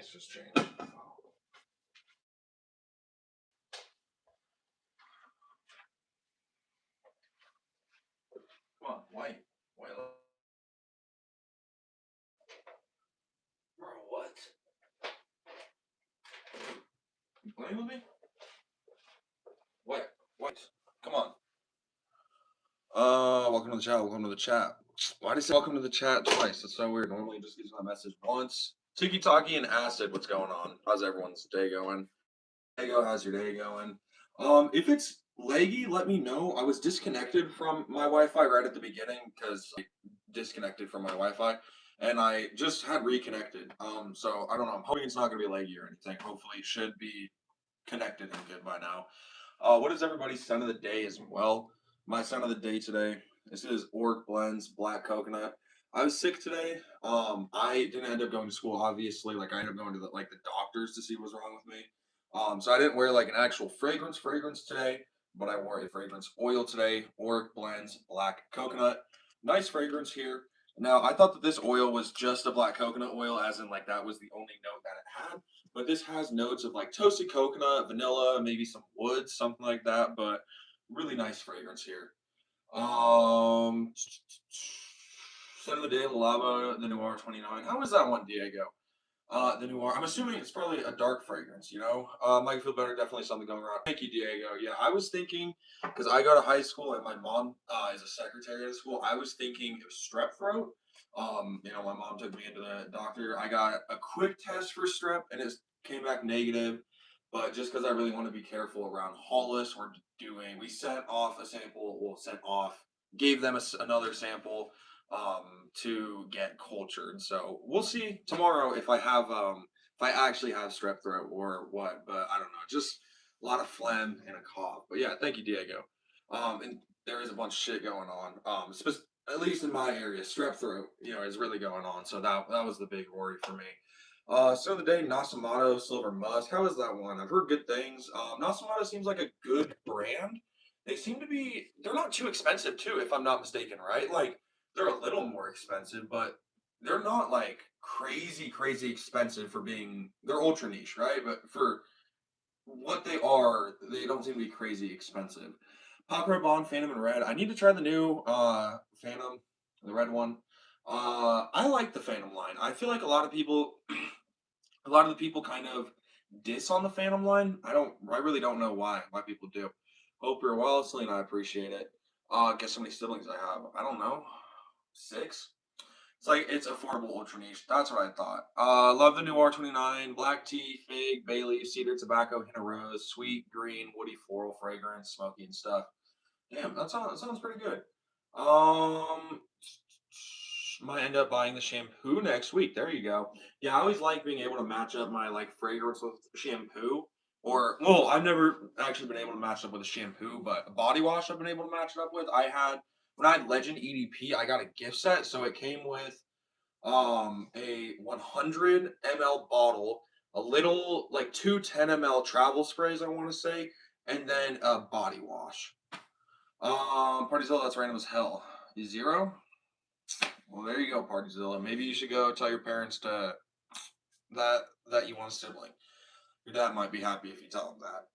lights just changed. Come on, white. Bro, what? You playing with me? What? What? Come on. Welcome to the chat. Welcome to the chat. Why did I say welcome to the chat twice? That's so weird. Normally it just gives my message once. Tiki Taki and Acid, what's going on? How's everyone's day going? How's your day going? If it's laggy, let me know. I was disconnected from my Wi-Fi right at the beginning because I disconnected from my Wi-Fi, and I just had reconnected. So I don't know. I'm hoping it's not gonna be laggy or anything. Hopefully, it should be connected and good by now. What is everybody's scent of the day as well? My scent of the day today. This is Orc Blends Black Coconut. I was sick today. I didn't end up going to school, obviously. Like I ended up going to the doctors to see what's wrong with me. So I didn't wear like an actual fragrance today, but I wore a fragrance oil today. Orc Blends Black Coconut. Nice fragrance here. Now I thought that this oil was just a black coconut oil, as in like that was the only note that it had. But this has notes of like toasted coconut, vanilla, maybe some wood, something like that. But really nice fragrance here. Scent of the day, Lava, the Noir 29. How was that one, Diego? The Noir. I'm assuming it's probably a dark fragrance, you know? Might feel better, definitely something going around. Thank you, Diego. Yeah, I was thinking, because I go to high school and my mom is a secretary at the school, I was thinking it was strep throat. My mom took me into the doctor. I got a quick test for strep and it came back negative. But just because I really want to be careful around Hollis, we sent off a sample, gave them another sample to get cultured. So we'll see tomorrow if I actually have strep throat or what. But I don't know. Just a lot of phlegm and a cough. But yeah, thank you, Diego. And there is a bunch of shit going on. At least in my area, strep throat, is really going on. So that was the big worry for me. So the day, Nasamato Silver Musk. How is that one? I've heard good things. Nasamato seems like a good brand. They're not too expensive too, if I'm not mistaken, right? Like they're a little more expensive, but they're not like crazy expensive they're ultra niche, right? But for what they are, they don't seem to be crazy expensive. Pop Red Bond, Phantom and Red. I need to try the new Phantom, the red one. I like the Phantom line. I feel like a lot of the people kind of diss on the Phantom line. I really don't know why people do. Hope you're well, Celine. I appreciate it. Guess how many siblings I have? I don't know. 6. It's affordable ultra niche. That's what I thought. Love the new R29, black tea, fig, bay leaf, cedar, tobacco, hint of rose, sweet, green, woody, floral fragrance, smoky and stuff. Damn, that sounds pretty good. Um, might end up buying the shampoo next week. There you go. Yeah, I always like being able to match up my fragrance with shampoo. Or well, I've never actually been able to match up with a shampoo, but a body wash I've been able to match it up with. When I had Legend EDP, I got a gift set, so it came with a 100 ml bottle, a little like two 10 ml travel sprays, I want to say, and then a body wash. Partyzilla, that's random as hell. 0? Well, there you go, Partyzilla. Maybe you should go tell your parents that you want a sibling. Your dad might be happy if you tell him that.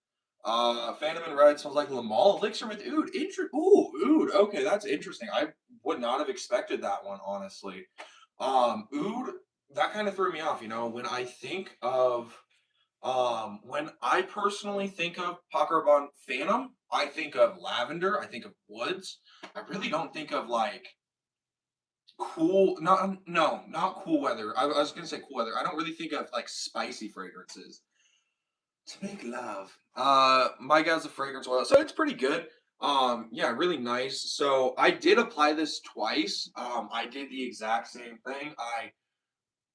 Phantom and Red smells like Lamal Elixir with Oud. Oud. Okay, that's interesting. I would not have expected that one, honestly. Oud, that kind of threw me off, when I personally think of Pacarabon Phantom, I think of lavender, I think of woods. I really don't think of cool, not cool weather. I was gonna say cool weather. I don't really think of spicy fragrances. To make love. Mykah has a fragrance oil, so it's pretty good. Yeah, really nice. So I did apply this twice. I did the exact same thing. I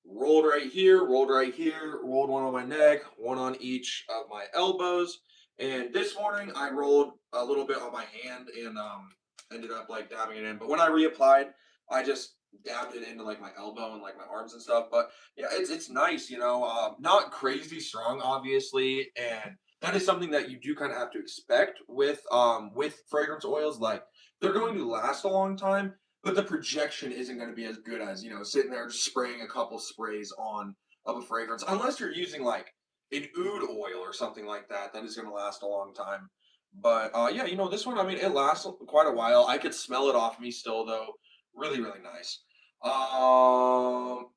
rolled right here, rolled one on my neck, one on each of my elbows. And this morning I rolled a little bit on my hand and ended up dabbing it in. But when I reapplied, I just dabbed it into my elbow and my arms and stuff. But yeah, it's nice, not crazy strong, obviously, and that is something that you do kind of have to expect with fragrance oils. Like they're going to last a long time, but the projection isn't going to be as good as sitting there just spraying a couple sprays on of a fragrance, unless you're using like an oud oil or something like that. That is going to last a long time. But yeah, this one, I mean, it lasts quite a while. I could smell it off me still, though. Really, really nice. Um,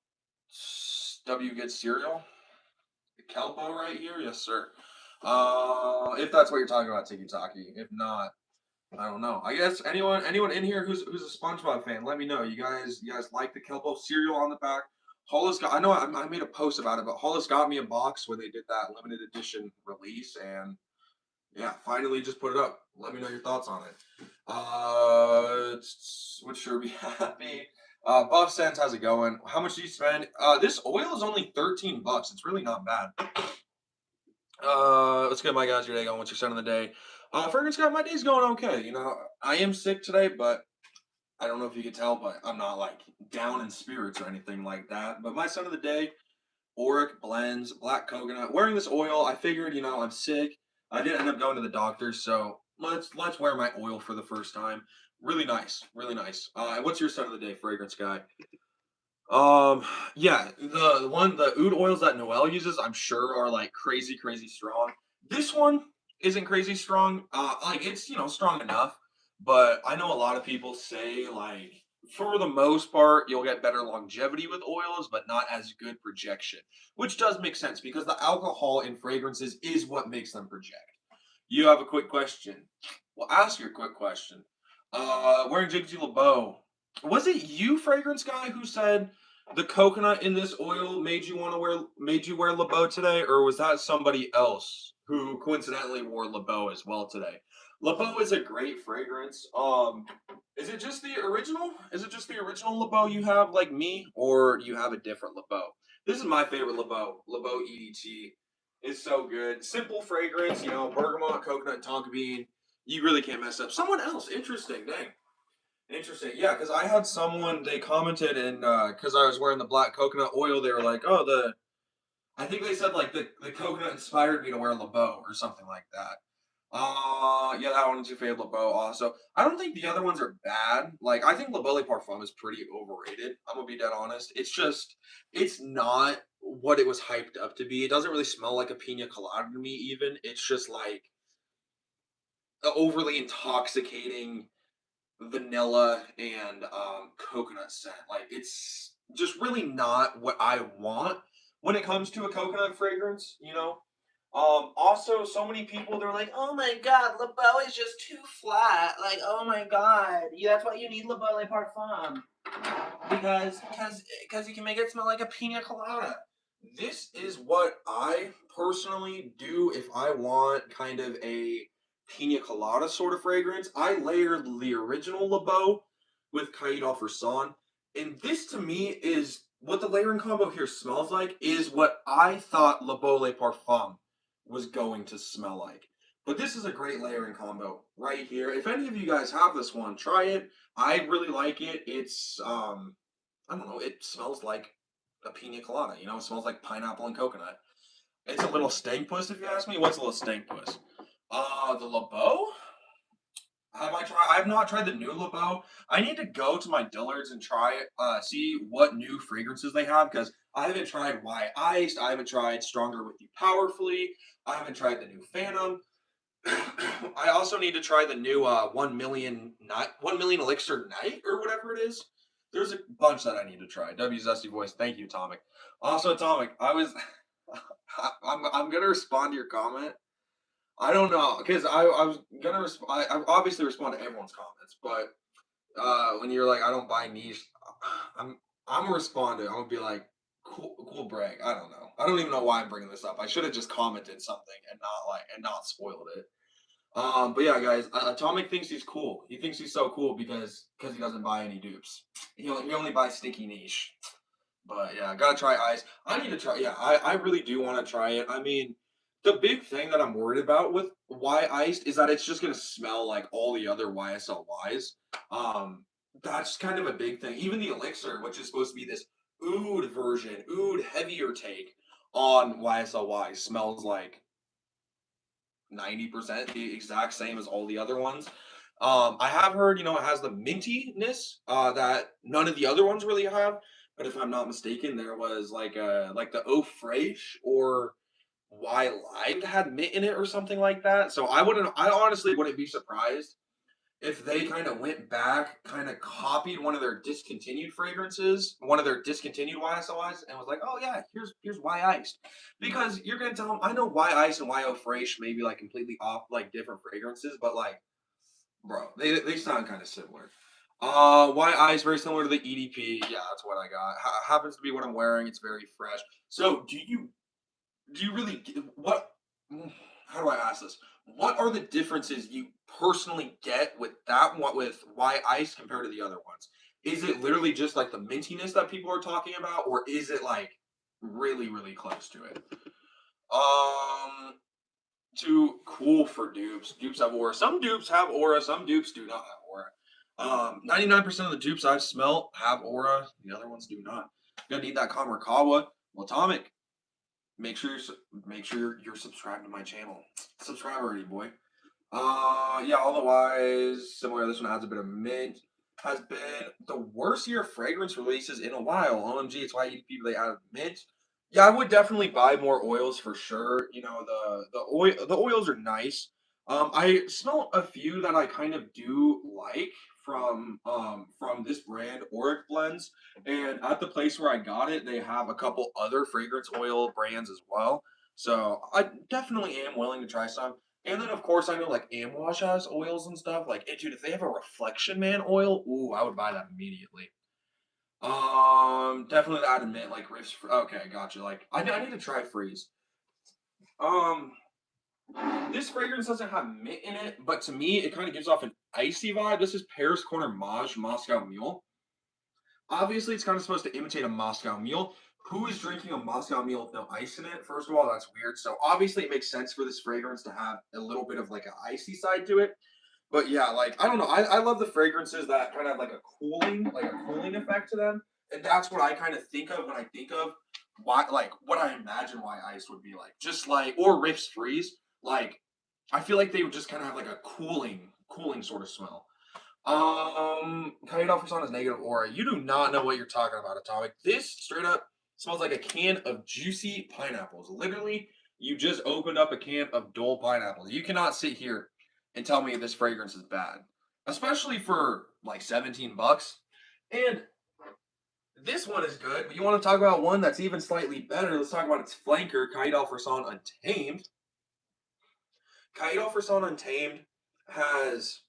W good cereal. Kelpo right here, yes, sir. If that's what you're talking about, Tiki Taki. If not, I don't know. I guess anyone in here who's a SpongeBob fan, let me know. You guys like the Kelpo cereal on the back? Hollis got. I know I made a post about it, but Hollis got me a box when they did that limited edition release, and yeah, finally just put it up. Let me know your thoughts on it. Would sure be happy. Buff Sense, how's it going? How much do you spend? This oil is only $13. It's really not bad. Let's get my guys your day going. What's your son of the day? Fragrance guy, my day's going okay. I am sick today, but I don't know if you could tell, but I'm not like down in spirits or anything like that. But my son of the day, Auric blends, black coconut. Wearing this oil, I figured, I'm sick. I did end up going to the doctor, so let's wear my oil for the first time. Really nice, really nice. And what's your son of the day, fragrance guy? Um, yeah, the oud oils that Noel uses, I'm sure are like crazy, crazy strong. This one isn't crazy strong. Like it's strong enough, but I know a lot of people say like for the most part you'll get better longevity with oils, but not as good projection, which does make sense because the alcohol in fragrances is what makes them project. You have a quick question. Well, ask your quick question. Wearing Jigsy LeBeau. Was it you, fragrance guy, who said the coconut in this oil made you wear LeBeau today, or was that somebody else who coincidentally wore LeBeau as well today? LeBeau is a great fragrance. Is it just the original? Is it just the original LeBeau you have, like me, or do you have a different LeBeau? This is my favorite LeBeau. LeBeau EDT. It's so good. Simple fragrance, bergamot, coconut, tonka bean. You really can't mess up. Someone else. Interesting. Dang. Interesting. Yeah, because I had someone, they commented, and because I was wearing the black coconut oil, they were like, oh, I think they said like the coconut inspired me to wear LeBeau or something like that. Yeah, that one's your favorite LeBeau also. I don't think the other ones are bad. Like, I think LeBeau Le Parfum is pretty overrated. I'm gonna be dead honest. It's not what it was hyped up to be. It doesn't really smell like a pina colada to me, even. It's just like a overly intoxicating vanilla and coconut scent. Like it's just really not what I want when it comes to a coconut fragrance. Also, so many people they're like, "Oh my God, LeBeau is just too flat." Like, "Oh my God, yeah, that's why you need LeBeau Le Parfum because you can make it smell like a pina colada." This is what I personally do if I want kind of a pina colada sort of fragrance. I layer the original LeBeau with Caid Al Fursan, and this to me is what the layering combo here smells like. Is what I thought LeBeau Le Parfum was going to smell like. But this is a great layering combo right here. If any of you guys have this one, try it. I really like it. It's I don't know, it smells like a pina colada. It smells like pineapple and coconut. It's a little stank puss, if you ask me. What's a little stank puss? The LeBeau? I have not tried the new LeBeau. I need to go to my Dillard's and try it, see what new fragrances they have because I haven't tried Why Iced. I haven't tried Stronger With You Powerfully. I haven't tried the new Phantom. I also need to try the new 1 million Elixir Night or whatever it is. There's a bunch that I need to try. W Zesty Voice, thank you, Atomic. Also, Atomic, I'm gonna respond to your comment. I don't know because I was gonna I obviously respond to everyone's comments, but when you're like I don't buy niche, I'm I'm gonna respond to it. I'm gonna be like cool brag. I don't know. I don't even know why I'm bringing this up. I should have just commented something and not spoiled it. But yeah, guys, Atomic thinks he's cool. He thinks he's so cool because he doesn't buy any dupes. He only buys Sticky Niche. But yeah, gotta try Ice. I need to try. Yeah, I really do want to try it. I mean, the big thing that I'm worried about with Y Iced is that it's just gonna smell like all the other YSLYs. Um, that's kind of a big thing. Even the Elixir, which is supposed to be this oud version, oud heavier take on YSLY, smells like 90% the exact same as all the other ones. I have heard, it has the mintiness that none of the other ones really have. but if I'm not mistaken, there was like the Eau Fraiche or Why Live had mint in it or something like that. So I honestly wouldn't be surprised if they kind of went back, kind of copied one of their discontinued fragrances, one of their discontinued YSLIs, and was like, "Oh yeah, here's Y Iced," because you're gonna tell them, I know Y Ice and Y O Fresh may be like completely off, like different fragrances, but like, bro, they sound kind of similar. Y Ice very similar to the EDP. Yeah, that's what I got. Happens to be what I'm wearing. It's very fresh. So, do you really what how do I ask this? What are the differences you personally get with that one with Why Ice compared to the other ones? Is it literally just like the mintiness that people are talking about, or is it like really, really close to it? Um, Too cool for dupes. Dupes have aura. Some dupes have aura. Some dupes do not have aura. 99% of the dupes I've smelt have aura. The other ones do not. You're gonna need that Kamarikawa. Well, Atomic, make sure you're subscribed to my channel. Subscribe already, boy. Yeah, otherwise similar. This one adds a bit of mint. Has been the worst year of fragrance releases in a while. OMG, it's why EDP they added mint. Yeah, I would definitely buy more oils for sure. You know, the oils are nice. I smell a few that I kind of do like from this brand, Auric Blends. And at the place where I got it, they have a couple other fragrance oil brands as well. So I definitely am willing to try some. And then of course I know like Amwash has oils and stuff. Like, dude, if they have a Reflection Man oil, ooh, I would buy that immediately. Definitely that admit like Riffs. Okay, gotcha. Like, I need to try Freeze. Um, this fragrance doesn't have mint in it, but to me, it kind of gives off an icy vibe. This is Paris Corner Maj Moscow Mule. Obviously, it's kind of supposed to imitate a Moscow Mule. Who is drinking a Moscow Mule with no ice in it? First of all, that's weird. So obviously, it makes sense for this fragrance to have a little bit of like an icy side to it. But yeah, like I don't know. I love the fragrances that kind of have like a cooling effect to them, and that's what I kind of think of when I think of why, like what I imagine why ice would be like. Just like or Riffs Freeze. Like I feel like they would just kind of have like a cooling sort of smell. Kayado Fasana's negative aura. You do not know what you're talking about, Atomic. This straight up smells like a can of juicy pineapples. Literally, you just opened up a can of Dole pineapples. You cannot sit here and tell me this fragrance is bad, especially for like 17 bucks. And this one is good, but you want to talk about one that's even slightly better? Let's talk about its flanker, Kayado Fasan Untamed. Kaido for Son Untamed has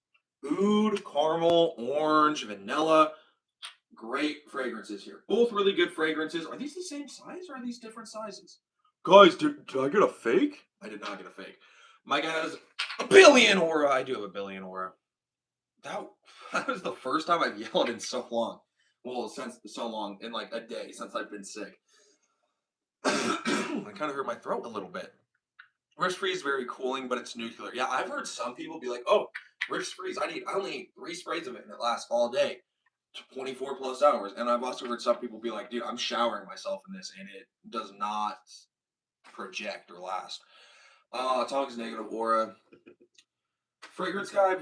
oud, caramel, orange, vanilla. Great fragrances here. Both really good fragrances. Are these the same size or are these different sizes? Guys, did I get a fake? I did not get a fake. Mike has a billion aura. I do have a billion aura. That, that was the first time I've yelled in so long. Well, since so long, in like a day since I've been sick. I kind of hurt my throat a little bit. Risk Free is very cooling, but it's nuclear. Yeah, I've heard some people be like, "Oh, Risk Freeze, I only need 3 sprays of it and it lasts all day, 24 plus hours." And I've also heard some people be like, "Dude, I'm showering myself in this and it does not project or last." Tonic's negative aura. Fragrance Guy.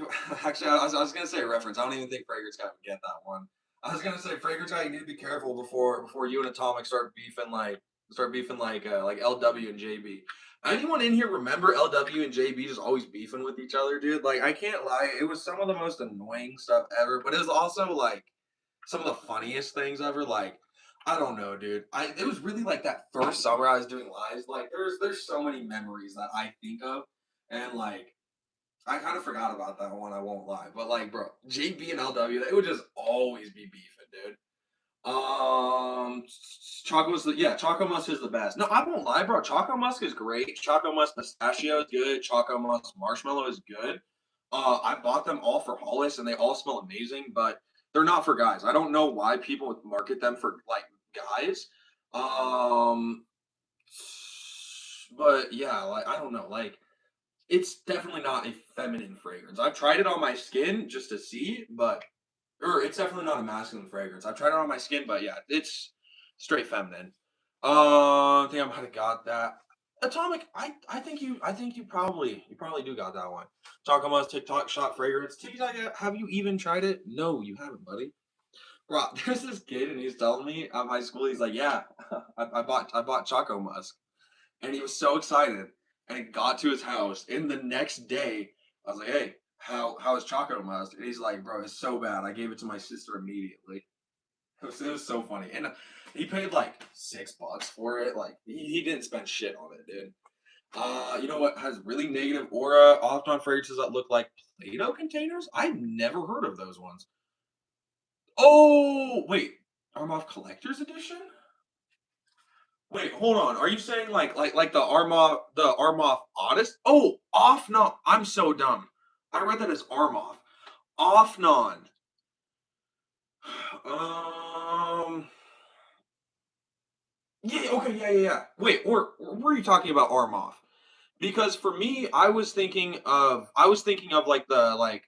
Actually, I was gonna say a reference. I don't even think Fragrance Guy would get that one. I was gonna say Fragrance Guy. You need to be careful before you and Atomic start beefing like LW and JB. Anyone in here remember LW and JB just always beefing with each other, dude? Like I can't lie, it was some of the most annoying stuff ever, but it was also like some of the funniest things ever. Like I don't know, dude. It was really like that first summer I was doing lives. Like there's so many memories that I think of, and like I kind of forgot about that one. I won't lie, but like, bro, JB and LW, they would just always be beefing, dude. Choco was yeah, Choco Musk is the best. No, I won't lie, bro. Choco Musk is great. Choco Musk Pistachio is good. Choco Musk Marshmallow is good. I bought them all for Hollis, and they all smell amazing, but they're not for guys. I don't know why people would market them for like guys. Um, but yeah, like I don't know, like it's definitely not a feminine fragrance. I've tried it on my skin just to see, but or it's definitely not a masculine fragrance. I've tried it on my skin, but yeah, it's straight feminine. I think I might have got that. Atomic, I think you probably do got that one. Talk about TikTok shot fragrance. TikTok, have you even tried it? No, you haven't, buddy. Bro, there's this kid and he's telling me at my school, he's like, yeah, I bought Choco Musk. And he was so excited. And he got to his house. And the next day, I was like, hey, how is Choco Musk? And he's like, bro, it's so bad. I gave it to my sister immediately. It was so funny. And he paid like $6 for it. Like he didn't spend shit on it, dude. You know what has really negative aura? Often on fragrances that look like Play-Doh containers? I've never heard of those ones. Oh, wait. Armoff Collector's Edition? Wait, hold on. Are you saying like the Armoff Odyssey? Oh, off non. I'm so dumb. I read that as Armoff. Off non. Um. Yeah. Okay. Yeah. Yeah. Yeah. Wait. Or were you talking about Armoff? Because for me, I was thinking of like the like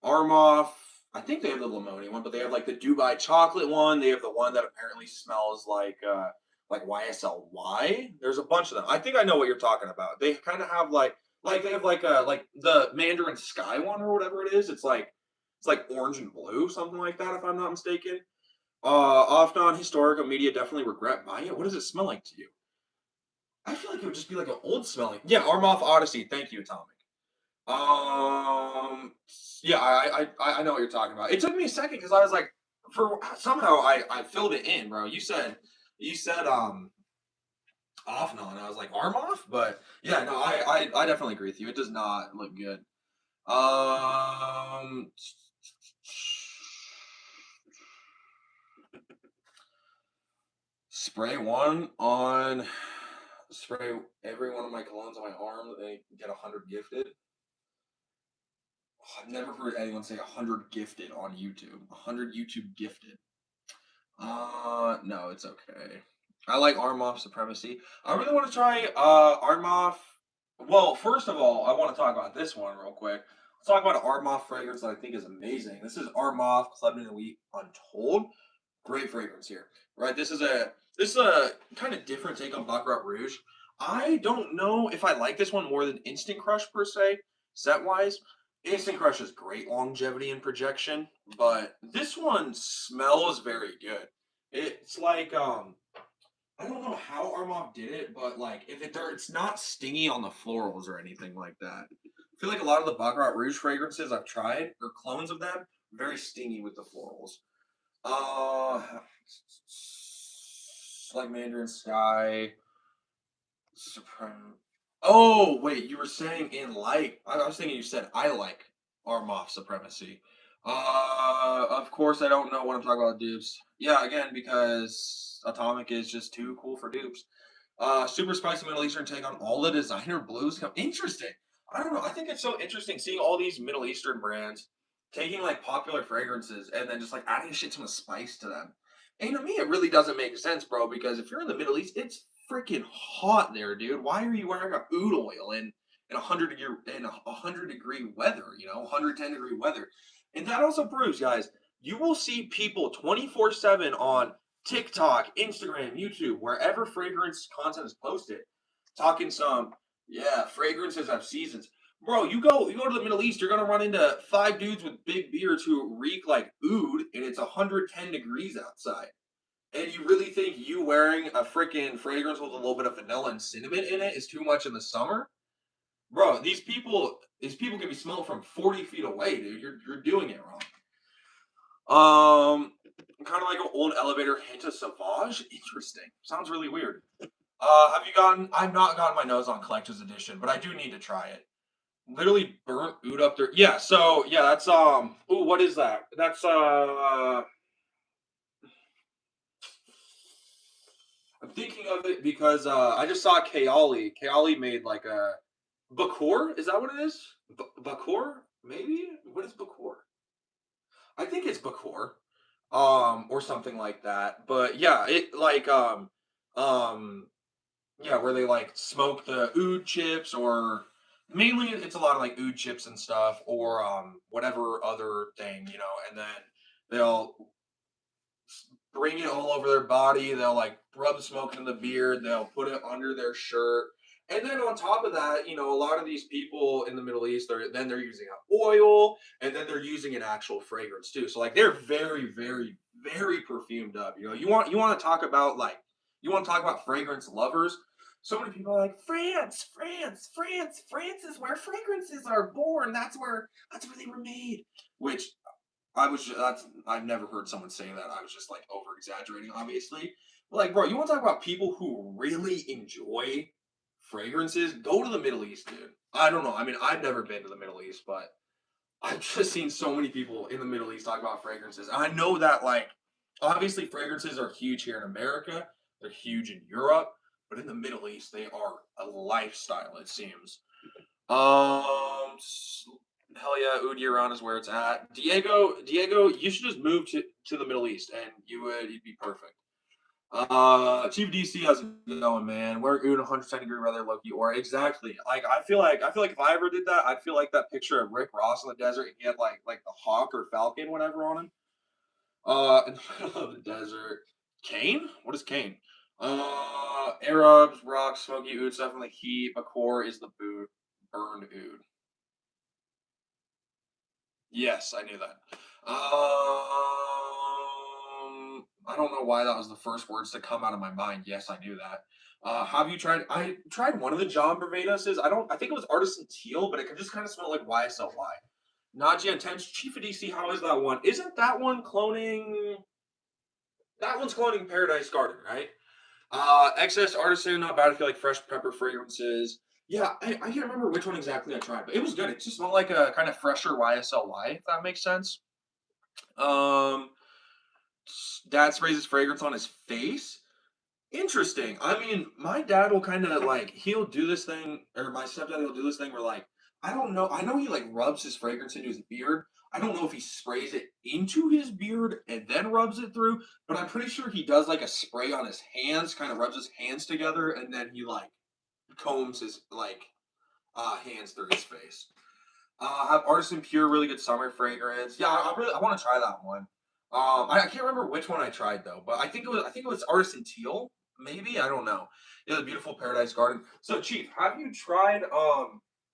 Armoff. I think they have the lemony one, but they have like the Dubai chocolate one. They have the one that apparently smells like YSLY. There's a bunch of them. I think I know what you're talking about. They kind of have like they have like the Mandarin Sky one or whatever it is. It's like orange and blue, something like that, if I'm not mistaken. Off non historical media definitely regret buying it. What does it smell like to you? I feel like it would just be like an old smelling. Yeah, Armoff Odyssey. Thank you, Atomic. Um, yeah, I know what you're talking about. It took me a second because I was like, for somehow I filled it in, bro. You said off now, and I was like arm off, but yeah, no, I definitely agree with you. It does not look good. Um, spray one on spray every one of my colognes on my arm, and get 100 gifted. Oh, I've never heard anyone say 100 gifted on YouTube. 100 YouTube gifted. No, it's okay. I like Armoff Supremacy. I really want to try Armoff. Well, first of all, I want to talk about this one real quick. Let's talk about an Armoff fragrance that I think is amazing. This is Armoff Club and Elite Untold. Great fragrance here, right? This is a kind of different take on Baccarat Rouge. I don't know if I like this one more than Instant Crush per se, set wise. Instant Crush is great longevity and projection, but this one smells very good. It's like I don't know how Armov did it, but like if it's not stingy on the florals or anything like that. I feel like a lot of the Baccarat Rouge fragrances I've tried or clones of them very stingy with the florals. Uh, like Mandarin Sky, Supreme. Oh wait, you were saying in like I was thinking you said I like Armoff Supremacy. Of course I don't know what I'm talking about dupes. Yeah, again because Atomic is just too cool for dupes. Super spicy Middle Eastern take on all the designer blues. Interesting. I don't know. I think it's so interesting seeing all these Middle Eastern brands taking like popular fragrances and then just like adding shit ton of spice to them. And to me, it really doesn't make sense, bro. Because if you're in the Middle East, it's freaking hot there, dude. Why are you wearing a oud oil in 100 degree weather? 110-degree weather. And that also proves, guys, you will see people 24/7 on TikTok, Instagram, YouTube, wherever fragrance content is posted, talking some, yeah, fragrances have seasons. Bro, you go to the Middle East, you're gonna run into five dudes with big beards who reek like oud, and it's 110 degrees outside. And you really think you wearing a freaking fragrance with a little bit of vanilla and cinnamon in it is too much in the summer? Bro, these people can be smelled from 40 feet away, dude. You're doing it wrong. Kind of like an old elevator hint of Sauvage. Interesting. Sounds really weird. Have you gotten? I've not gotten my nose on Collector's Edition, but I do need to try it. Literally burnt oud up there. Yeah. So yeah, that's Ooh, what is that? That's I'm thinking of it because I just saw Kaoli. Kaoli made like a Bakor. Is that what it is? Bakor? Maybe. What is Bakor? I think it's Bakor, or something like that. But yeah, it like um, yeah, where they like smoke the oud chips, or mainly it's a lot of like oud chips and stuff, or whatever other thing, and then they'll bring it all over their body. They'll like rub the smoke in the beard. They'll put it under their shirt. And then on top of that, a lot of these people in the Middle East, they're using an oil, and then they're using an actual fragrance too. So like they're very, very, very perfumed up. You know, you want to talk about like you want to talk about fragrance lovers. So many people are like France, France, France. France is where fragrances are born. That's where they were made. Which that's I've never heard someone say that. I was just like over exaggerating, obviously. But like, bro, you want to talk about people who really enjoy fragrances? Go to the Middle East, dude. I don't know. I mean, I've never been to the Middle East, but I've just seen so many people in the Middle East talk about fragrances. I know that like obviously fragrances are huge here in America. They're huge in Europe, but in the Middle East they are a lifestyle, it seems. Hell yeah, Oud Iran is where it's at. Diego, you should just move to the Middle East and you'd be perfect. Chief DC, how's it going, man? We're in 110-degree weather, Loki, or exactly. Like I feel like if I ever did that, I'd feel like that picture of Rick Ross in the desert, and he had like the hawk or falcon, whatever, on him. In the middle of the desert. Cane? What is cane? Arabs, rocks, smoky oud, definitely heat. Bakor is the boot. Burned oud. Yes, I knew that. I don't know why that was the first words to come out of my mind. Yes, I knew that. Have you tried? I tried one of the John Barbadoses. I don't. I think it was Artisan Teal, but it can just kind of smell like YSLY. Najee Intense Chief of DC. How is that one? Isn't that one cloning? That one's cloning Paradise Garden, right? Excess Artisan, not bad. I feel like fresh pepper fragrances. Yeah, I can't remember which one exactly I tried, but it was good. It just smelled like a kind of fresher YSLY, if that makes sense. Um, Dad sprays his fragrance on his face. Interesting. I mean, my dad will kind of like he'll do this thing, or my stepdad will do this thing where like I don't know. I know he like rubs his fragrance into his beard. I don't know if he sprays it into his beard and then rubs it through, but I'm pretty sure he does like a spray on his hands, kind of rubs his hands together, and then he like combs his like hands through his face. Have Artisan Pure really good summer fragrance. Yeah, I want to try that one. I can't remember which one I tried though, but I think it was Artisan Teal. Maybe I don't know. Yeah, the beautiful Paradise Garden. So Chief, have you tried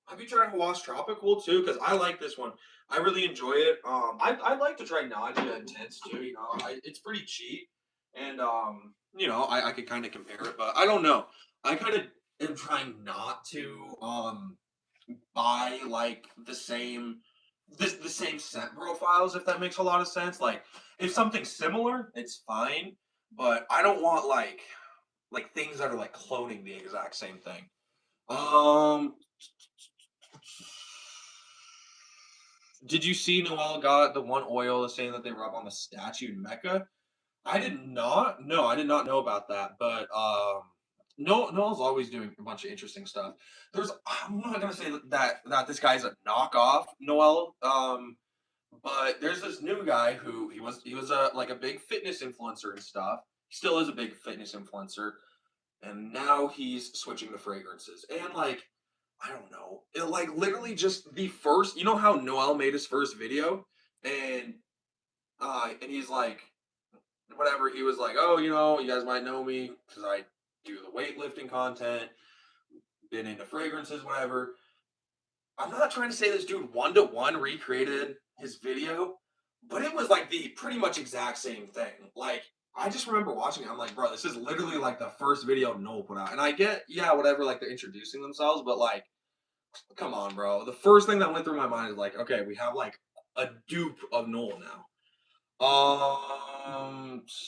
Hawass Tropical too? Because I like this one. I really enjoy it. I'd like to try Nadia Intense too. It's pretty cheap, and I could kind of compare it, but I don't know. I kind of am trying not to buy like the same scent profiles, if that makes a lot of sense. Like if something's similar, it's fine, but I don't want like things that are like cloning the exact same thing. Um, did you see Noel got the one oil saying that they rub on the statue in Mecca? I did not. No, I did not know about that. But no, Noel's always doing a bunch of interesting stuff. I'm not gonna say that this guy's a knockoff Noel. But there's this new guy who he was a like a big fitness influencer and stuff. He still is a big fitness influencer, and now he's switching to fragrances. And like I don't know, it like literally just the first. You know how Noel made his first video, and and he's like whatever. He was like, oh, you guys might know me because I do the weightlifting content, been into fragrances, whatever. I'm not trying to say this dude one to one recreated his video, but it was like the pretty much exact same thing. Like I just remember watching it. I'm like, bro, this is literally like the first video Noel put out. And I get, yeah, whatever, like they're introducing themselves, but like, come on, bro. The first thing that went through my mind is like, okay, we have like a dupe of Noel now.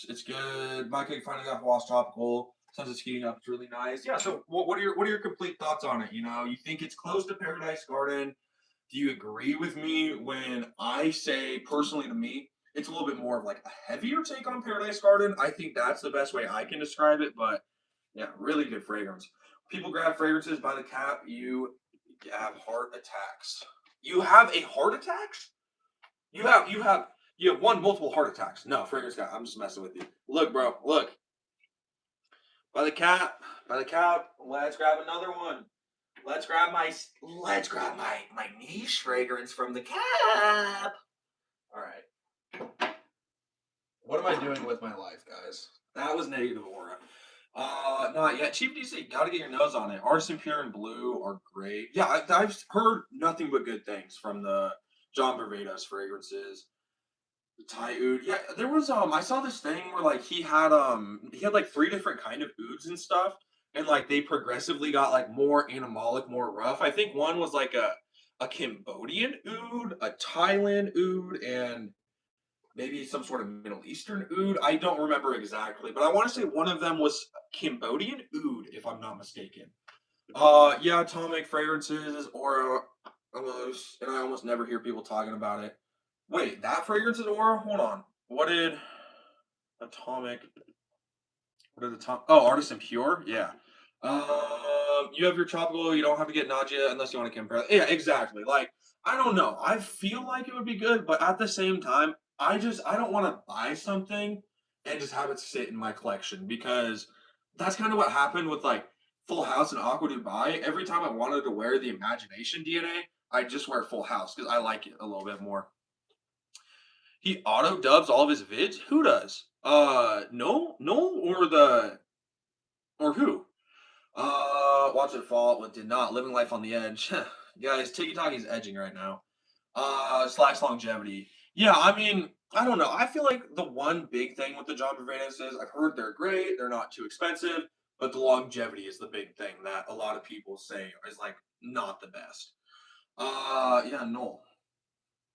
It's good. Mykah finally got Lost Topical. Since it's heating up, it's really nice. Yeah. So, what are your complete thoughts on it? You think it's close to Paradise Garden? Do you agree with me when I say, personally, to me, it's a little bit more of like a heavier take on Paradise Garden? I think that's the best way I can describe it. But yeah, really good fragrance. People grab fragrances by the cap. You have heart attacks. You have a heart attack? You have one multiple heart attacks. No, fragrance guy. I'm just messing with you. Look, bro. Look. By the cap. By the cap. Let's grab another one. Let's grab my niche fragrance from the cap. All right. What am I doing with my life, guys? That was negative aura. Not yet. Cheap DC, gotta get your nose on it. Artisan Pure and Blue are great. Yeah, I've heard nothing but good things from the John Barbados fragrances. Thai oud. Yeah, there was I saw this thing where like he had like three different kind of ouds and stuff, and like they progressively got like more animalic, more rough. I think one was like a Cambodian oud, a Thailand oud, and maybe some sort of Middle Eastern oud. I don't remember exactly, but I want to say one of them was Cambodian oud, if I'm not mistaken. Yeah, Atomic Fragrances or almost, and I almost never hear people talking about it. Wait, that fragrance is Aura? Hold on. What did Atomic? What did Atomic? Oh, Artisan Pure. Yeah. You have your tropical. You don't have to get nausea unless you want to compare. Yeah, exactly. Like I don't know. I feel like it would be good, but at the same time, I don't want to buy something and just have it sit in my collection because that's kind of what happened with like Full House and Aqua Dubai. Every time I wanted to wear the Imagination DNA, I just wear Full House because I like it a little bit more. He auto dubs all of his vids? Who does? No, no, or who? Watch it fall. What did not? Living life on the edge. Guys, Tiki is edging right now. Slash longevity. Yeah, I mean, I don't know. I feel like the one big thing with the John Varvatos is I've heard they're great, they're not too expensive, but the longevity is the big thing that a lot of people say is like not the best. Yeah, no.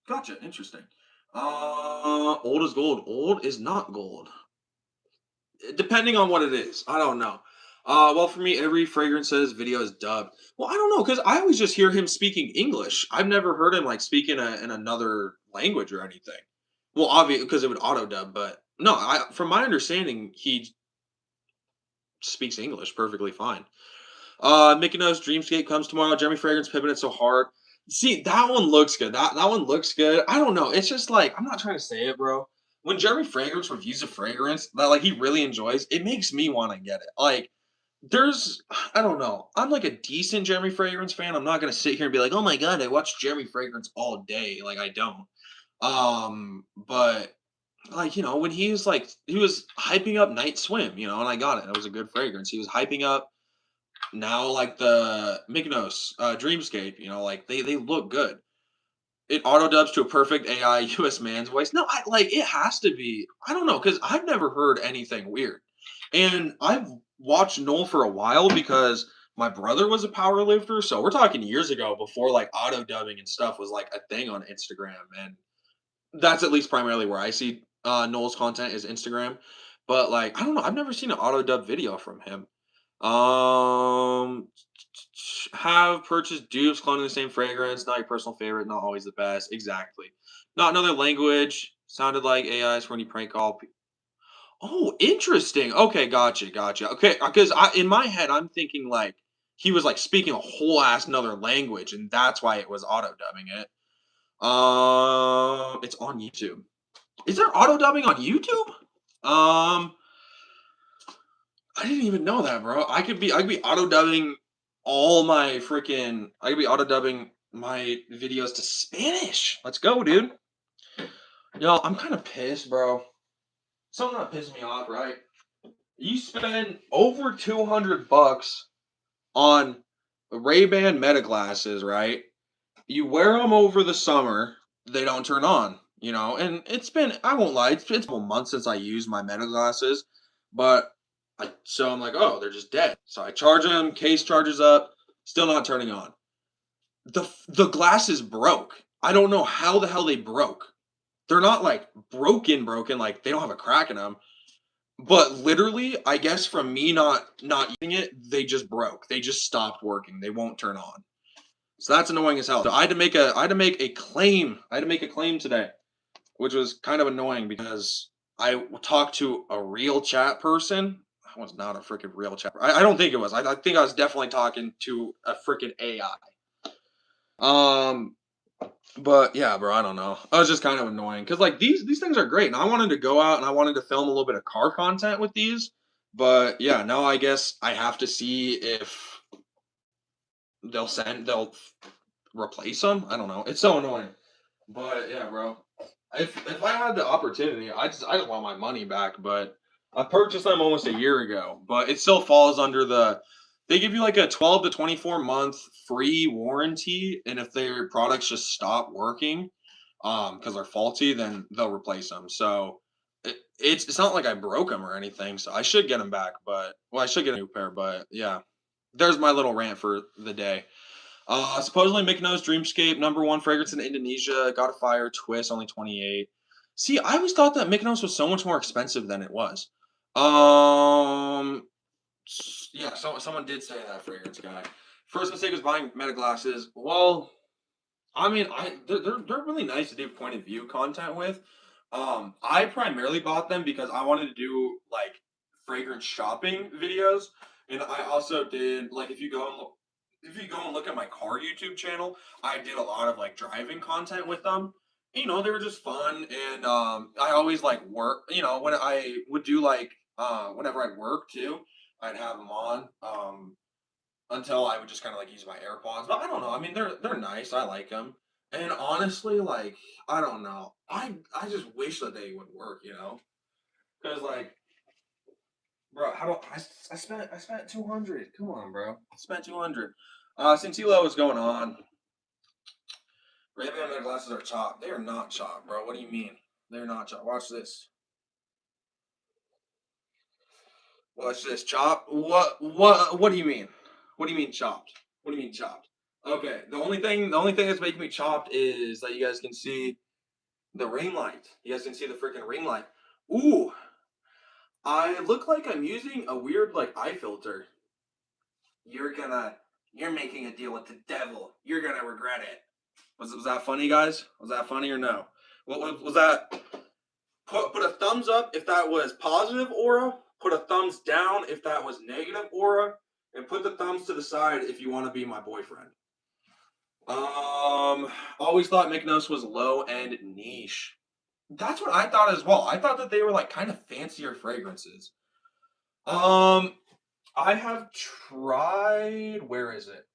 Gotcha. Interesting. Old is gold. Old is not gold. Depending on what it is. I don't know. Well, for me, every fragrance says video is dubbed. Well, I don't know because I always just hear him speaking English. I've never heard him like speak in another language or anything. Well, obviously because it would auto dub, but no, from my understanding, he speaks English perfectly fine. Mykonos Dreamscape comes tomorrow. Jeremy Fragrance pimping it so hard. See, that one looks good. That one looks good. I don't know. It's just like I'm not trying to say it, bro. When Jeremy Fragrance reviews a fragrance that like he really enjoys, it makes me want to get it. Like there's I don't know. I'm like a decent Jeremy Fragrance fan. I'm not gonna sit here and be like, oh my god, I watch Jeremy Fragrance all day. Like I don't. But like, when he was hyping up Night Swim, and I got it. It was a good fragrance. He was hyping up now like the Mykonos Dreamscape, like they look good. It auto dubs to a perfect AI US man's voice. No, I like it has to be. I don't know because I've never heard anything weird, and I've watched Noel for a while because my brother was a power lifter. So we're talking years ago before like auto dubbing and stuff was like a thing on Instagram, and that's at least primarily where I see Noel's content is Instagram. But like I don't know, I've never seen an auto dub video from him. Um, have purchased dupes cloning the same fragrance. Not your personal favorite. Not always the best. Exactly. Not another language. Sounded like AIs when you prank call. Oh, interesting. Okay, gotcha, gotcha. Okay, because in my head I'm thinking like he was like speaking a whole ass another language, and that's why it was auto dubbing it. It's on YouTube. Is there auto dubbing on YouTube? Um, I didn't even know that, bro. I could be auto dubbing I could be auto dubbing my videos to Spanish. Let's go, dude. Yo, I'm kind of pissed, bro. Something that pissed me off, right? You spend over 200 bucks on Ray-Ban Meta glasses, right? You wear them over the summer, they don't turn on, and I won't lie, it's been a couple months since I used my Meta glasses, but so I'm like, oh, they're just dead. So I charge them, case charges up, still not turning on. The glasses broke. I don't know how the hell they broke. They're not like broken, like they don't have a crack in them. But literally, I guess from me not using it, they just broke. They just stopped working. They won't turn on. So that's annoying as hell. So I had to make a claim. I had to make a claim today, which was kind of annoying because I talked to a real chat person. I was not a freaking real chat. I don't think it was. I think I was definitely talking to a freaking AI. Um, but yeah, bro, I don't know. I was just kind of annoying because like these things are great, and I wanted to go out and I wanted to film a little bit of car content with these. But yeah, now I guess I have to see if they'll replace them. I don't know. It's so annoying. But yeah, bro. If I had the opportunity, I just want my money back. But I purchased them almost a year ago. But it still falls under they give you like a 12 to 24 month free warranty, and if their products just stop working, because they're faulty, then they'll replace them. So it's not like I broke them or anything. So I should get them back, but well, I should get a new pair. But yeah, there's my little rant for the day. Supposedly Mykonos Dreamscape, number one fragrance in Indonesia, got a fire twist, only 28. See, I always thought that Mykonos was so much more expensive than it was. Um, yeah, so someone did say that, fragrance guy. First mistake was buying meta glasses. Well, I mean, they're really nice to do point of view content with. I primarily bought them because I wanted to do like fragrance shopping videos, and I also did like if you go and look at my car YouTube channel, I did a lot of like driving content with them. You know, they were just fun, and I always like work. You know, when I would do like whenever I work too, I'd have them on. Until I would just kind of like use my AirPods. But I don't know. I mean, they're nice. I like them. And honestly, like I don't know. I just wish that they would work. You know, because like, bro, how do I spent 200? Come on, bro. I spent 200. Since Elo is going on, Ray-Ban glasses are chopped. They are not chopped, bro. What do you mean? They're not chopped. Watch this. Watch this. Chopped? What do you mean? What do you mean chopped? What do you mean chopped? Okay, the only thing that's making me chopped is that you guys can see the ring light. You guys can see the freaking ring light. Ooh, I look like I'm using a weird like eye filter. You're gonna, you're making a deal with the devil. You're gonna regret it. Was that funny, guys? Was that funny or no? What was that? Put a thumbs up if that was positive aura. Put a thumbs down if that was negative aura, and put the thumbs to the side if you want to be my boyfriend. Always thought Mykonos was low end niche. That's what I thought as well. I thought that they were like kind of fancier fragrances. Um, I have tried. Where is it?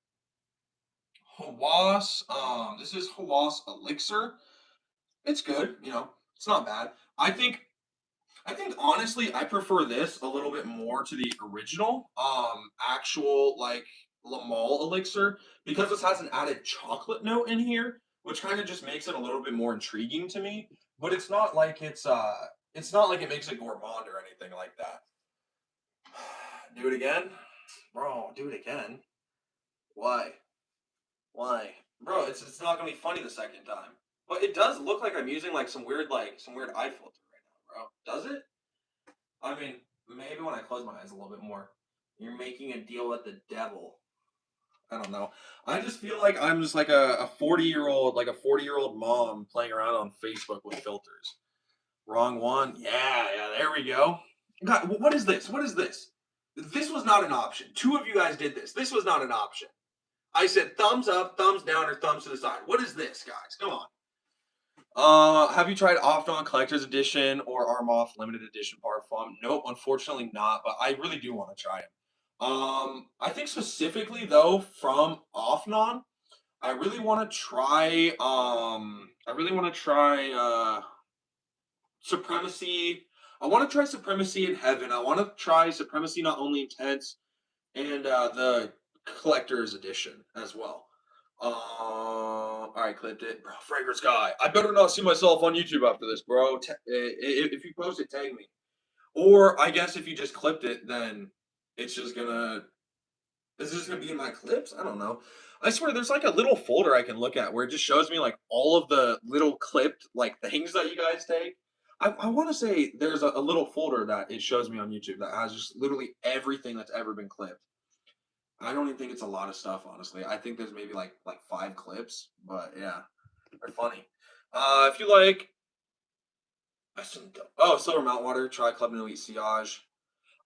Hawas. This is Hawas Elixir. It's good. You know, it's not bad. I think honestly, I prefer this a little bit more to the original, actual like Lamal elixir because this has an added chocolate note in here, which kind of just makes it a little bit more intriguing to me. But it's not like it makes it gourmand or anything like that. Do it again, bro. Do it again. Why? Why, bro? It's not gonna be funny the second time. But it does look like I'm using like some weird eye filter right now, bro. Does it? I mean, maybe when I close my eyes a little bit more. You're making a deal with the devil. I don't know. I just feel like I'm just like a 40-year-old, like a 40-year-old mom playing around on Facebook with filters. Wrong one. Yeah, yeah, there we go. God, what is this? What is this? This was not an option. Two of you guys did this. This was not an option. I said thumbs up, thumbs down, or thumbs to the side. What is this, guys? Come on. Have you tried Off On Collector's Edition or Armoff Limited Edition Parfum? Nope, unfortunately not, but I really do want to try it. I think specifically though from Off On, I really want to try. I really want to try Supremacy. I want to try Supremacy in Heaven. I want to try Supremacy Not Only Intense and the Collector's Edition as well. I clipped it, bro. Fragrance guy. I better not see myself on YouTube after this, bro. If you post it, tag me. Or I guess if you just clipped it, then it's just gonna. Is this gonna be in my clips? I don't know. I swear, there's like a little folder I can look at where it just shows me like all of the little clipped like things that you guys take. I want to say there's a little folder that it shows me on YouTube that has just literally everything that's ever been clipped. I don't even think it's a lot of stuff, honestly. I think there's maybe like 5 clips, but yeah, they're funny. If you like, Silver Mount Water, try Club and Elite Sillage.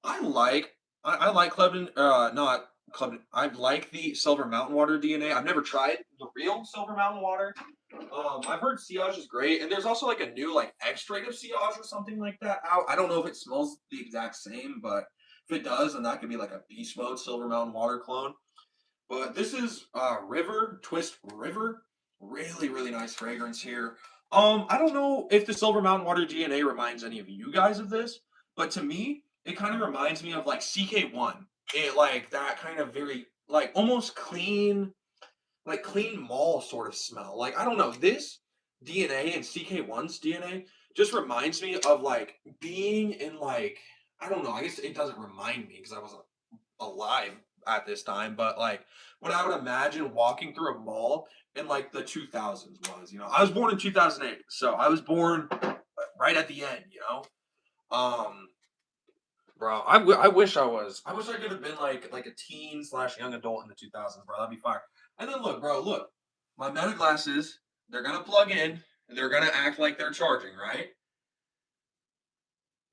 I like, I like Club and not Club. I like the Silver Mountain Water DNA. I've never tried the real Silver Mountain Water. I've heard Sillage is great, and there's also like a new like extract of Sillage or something like that out. I don't know if it smells the exact same, but if it does, then that could be like a beast mode Silver Mountain Water clone. But this is River Twist River. Really, really nice fragrance here. I don't know if the Silver Mountain Water DNA reminds any of you guys of this, but to me, it kind of reminds me of like CK1. It like that kind of very like almost clean, like clean mall sort of smell. Like I don't know this. DNA and CK1's DNA just reminds me of like being in like I don't know. I guess it doesn't remind me because I wasn't alive at this time, but like what I would imagine walking through a mall in like the 2000s was. I was born in 2008, so I was born right at the end. Um, Bro, I wish I was. I wish I could have been like a teen slash young adult in the 2000s, bro. That'd be fire. And then look, bro, look, my Meta glasses, they're gonna plug in. They're gonna act like they're charging, right?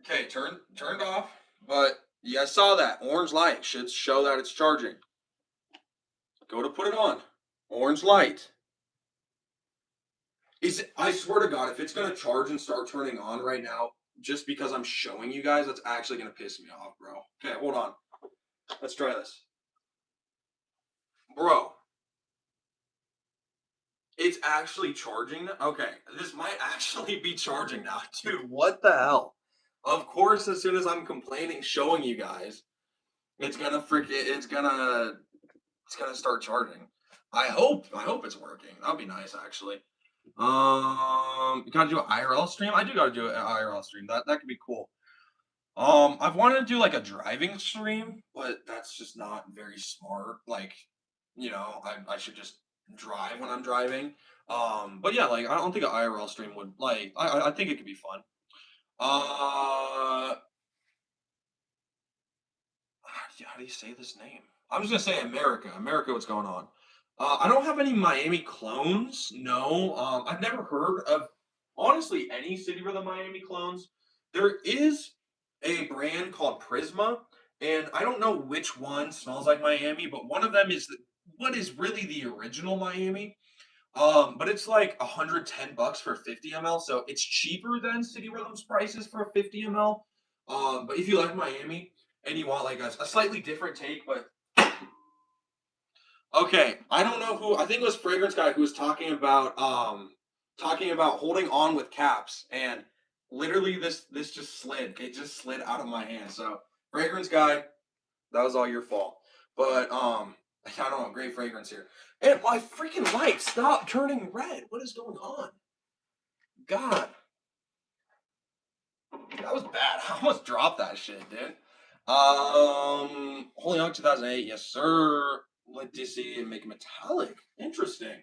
Okay, turned off. But you guys saw that orange light should show that it's charging. Go to put it on. Orange light. Is it, I swear to God, if it's gonna charge and start turning on right now, just because I'm showing you guys, that's actually gonna piss me off, bro. Okay, hold on. Let's try this, bro. It's actually charging now? Okay, this might actually be charging now. Dude, what the hell? Of course, as soon as I'm complaining, showing you guys, it's gonna start charging. I hope it's working. That'd be nice actually. You gotta do an IRL stream? I do gotta do an IRL stream. That could be cool. I've wanted to do like a driving stream, but that's just not very smart. Like, I should just drive when I'm driving. But yeah, like I don't think an IRL stream would like. I think it could be fun. How do you say this name? I'm just gonna say America. America, what's going on? I don't have any Miami clones. No. I've never heard of honestly any City Rhythm Miami clones. There is a brand called Prisma, and I don't know which one smells like Miami, but one of them is what is really the original Miami. But it's like $110 for 50 ml, so it's cheaper than City Rhythm's prices for 50 ml. But if you like Miami and you want like a slightly different take, but okay, I don't know who. I think it was Fragrance Guy who was talking about holding on with caps, and literally this just slid. It just slid out of my hand. So Fragrance Guy, that was all your fault. But I don't know, great fragrance here. And my freaking light stopped turning red. What is going on? God, that was bad. I almost dropped that shit, dude. Holy Young 2008, yes sir. Let DC and make it metallic. Interesting.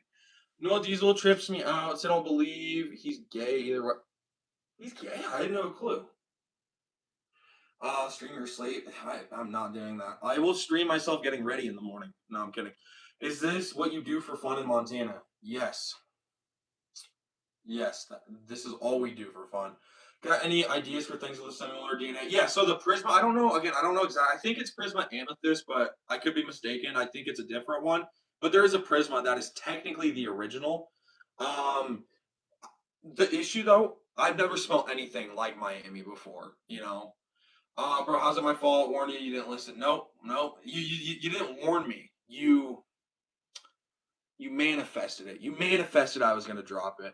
No Diesel trips me out. So I don't believe he's gay either. He's gay. I had no clue. Stream your sleep. I'm not doing that. I will stream myself getting ready in the morning. No, I'm kidding. Is this what you do for fun in Montana? Yes. Yes. This is all we do for fun. Got any ideas for things with a similar DNA? Yeah, so the Prisma, I don't know. Again, I don't know exactly. I think it's Prisma Amethyst, but I could be mistaken. I think it's a different one. But there is a Prisma that is technically the original. Um, the issue though, I've never smelled anything like Miami before. Bro, how's it my fault? Warned you, you didn't listen. Nope, nope. You didn't warn me. You manifested it. You manifested I was gonna drop it.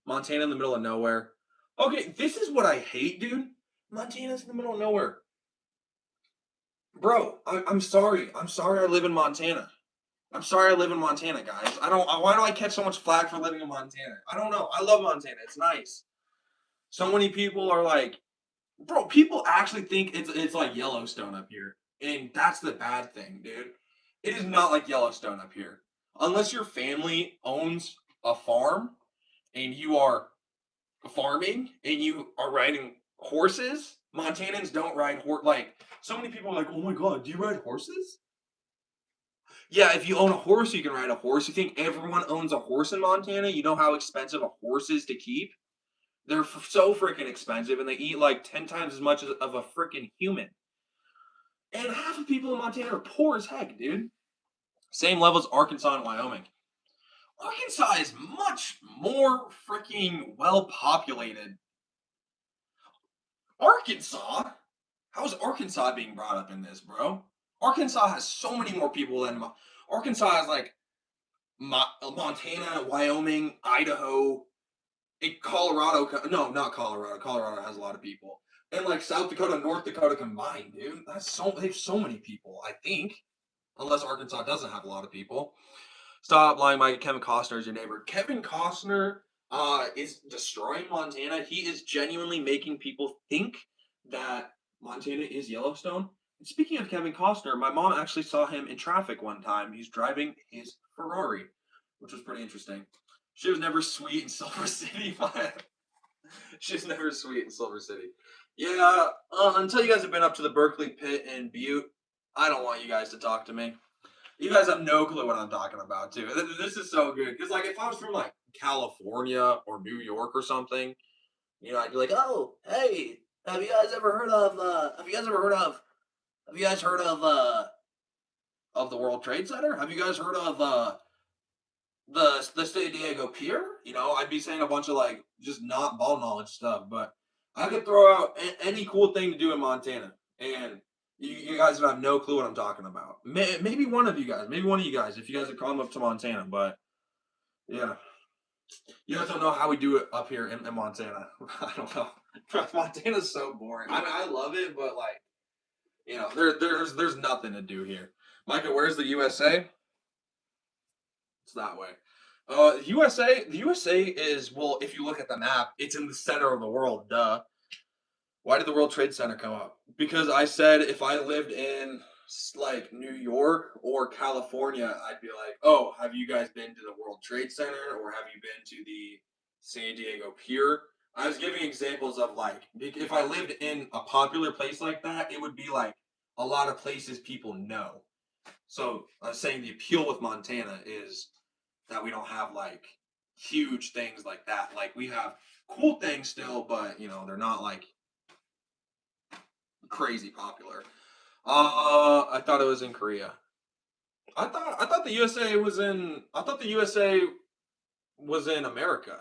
Montana in the middle of nowhere. Okay, this is what I hate, dude. Montana's in the middle of nowhere. Bro, I'm sorry. I'm sorry I live in Montana. I'm sorry I live in Montana, guys. I don't. Why do I catch so much flack for living in Montana? I don't know. I love Montana. It's nice. So many people are like, bro, people actually think it's like Yellowstone up here, and that's the bad thing, dude. It is not like Yellowstone up here, unless your family owns a farm and you are farming and you are riding horses. Montanans don't ride horse. Like so many people are like, oh my god, do you ride horses? Yeah, if you own a horse, you can ride a horse. You think everyone owns a horse in Montana? You know how expensive a horse is to keep? They're so freaking expensive, and they eat like 10 times as much of a freaking human. And half of people in Montana are poor as heck, dude. Same level as Arkansas and Wyoming. Arkansas is much more freaking well populated. Arkansas? How is Arkansas being brought up in this, bro? Arkansas has so many more people than Arkansas has like Montana, Wyoming, Idaho, Colorado. No, not Colorado. Colorado has a lot of people. And like South Dakota, North Dakota combined, dude. They have so many people, I think. Unless Arkansas doesn't have a lot of people. Stop lying, Mike. Kevin Costner is your neighbor. Kevin Costner is destroying Montana. He is genuinely making people think that Montana is Yellowstone. And speaking of Kevin Costner, my mom actually saw him in traffic one time. He's driving his Ferrari, which was pretty interesting. She was never sweet in Silver City, but she's never sweet in Silver City. Yeah, until you guys have been up to the Berkeley Pit in Butte, I don't want you guys to talk to me. You guys have no clue what I'm talking about, too. This is so good because, like, if I was from like California or New York or something, I'd be like, "Oh, hey, have you guys ever heard of? Have you guys ever heard of? Have you guys heard of the World Trade Center? Have you guys heard of the San Diego Pier?" I'd be saying a bunch of like just not ball knowledge stuff, but I could throw out any cool thing to do in Montana, and you guys would have no clue what I'm talking about. Maybe one of you guys, maybe one of you guys, if you guys have come up to Montana, but yeah, you guys don't know how we do it up here in Montana. I don't know. Montana's so boring. I mean, I love it, but like, there's nothing to do here. Micah, where's the USA? It's that way. The USA is, well, if you look at the map, it's in the center of the world. Duh. Why did the World Trade Center come up? Because I said if I lived in like New York or California, I'd be like, oh, have you guys been to the World Trade Center or have you been to the San Diego Pier? I was giving examples of like if I lived in a popular place like that, it would be like a lot of places people know. So I was saying the appeal with Montana is that we don't have like huge things like that. Like we have cool things still, but they're not like crazy popular. I thought it was in Korea. I thought the USA was in. I thought the USA was in America.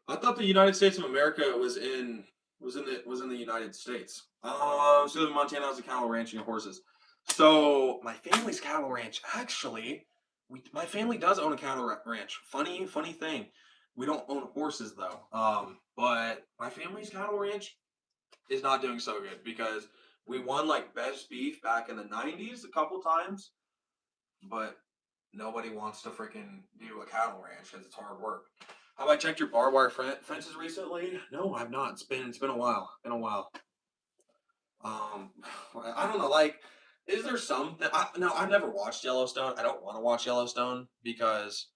I thought the United States of America was in the United States. So Montana has a cattle ranching and horses. So my family's cattle ranch actually, my family does own a cattle ranch. Funny thing. We don't own horses though. But my family's cattle ranch is not doing so good because we won like best beef back in the '90s a couple times, but nobody wants to freaking do a cattle ranch because it's hard work. Have I checked your barbed wire fences recently? No, I've not. It's been a while. Been a while. Um, I don't know. Like, is there something? No, I've never watched Yellowstone. I don't want to watch Yellowstone because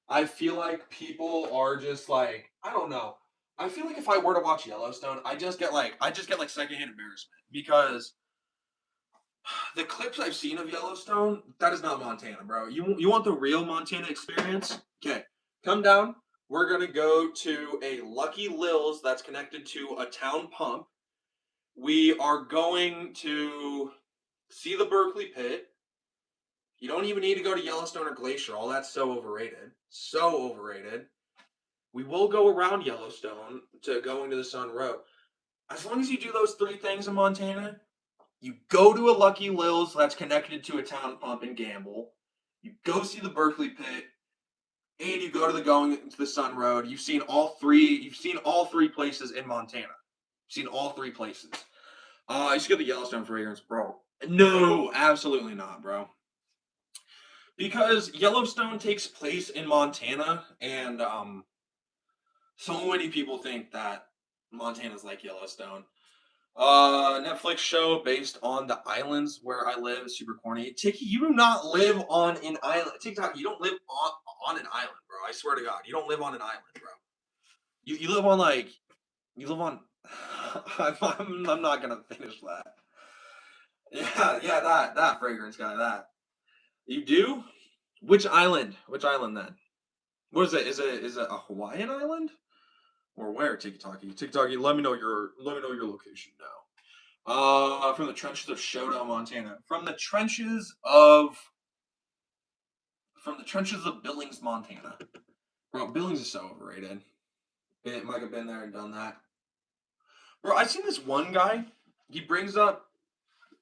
I feel like people are just like I don't know. I feel like if I were to watch Yellowstone, I just get like secondhand embarrassment because the clips I've seen of Yellowstone, that is not Montana, bro. You want the real Montana experience? Okay, come down. We're gonna go to a Lucky Lil's that's connected to a town pump. We are going to see the Berkeley Pit. You don't even need to go to Yellowstone or Glacier. All that's so overrated. So overrated. We will go around Yellowstone to going to the Sun Road. As long as you do those three things in Montana, you go to a Lucky Lil's that's connected to a town pump and gamble. You go see the Berkeley Pit, and you go to the going to the Sun Road. You've seen all three. You've seen all three places in Montana. You've seen all three places. I just get the Yellowstone fragrance, bro. No, absolutely not, bro. Because Yellowstone takes place in Montana, and so many people think that Montana's like Yellowstone. Netflix show based on the islands where I live. Super corny. Tiki, you do not live on an island. TikTok, you don't live on an island, bro. I swear to God, you don't live on an island, bro. You live on like you live on. I'm not gonna finish that. Yeah, that fragrance guy. That you do. Which island? Which island then? What is it? Is it a Hawaiian island or where? TikTok, TikTok. Let me know your location now. From the trenches of Shoto, Montana. From the trenches of Billings, Montana. Bro, Billings is so overrated. Might have been there and done that. Bro, I seen this one guy. He brings up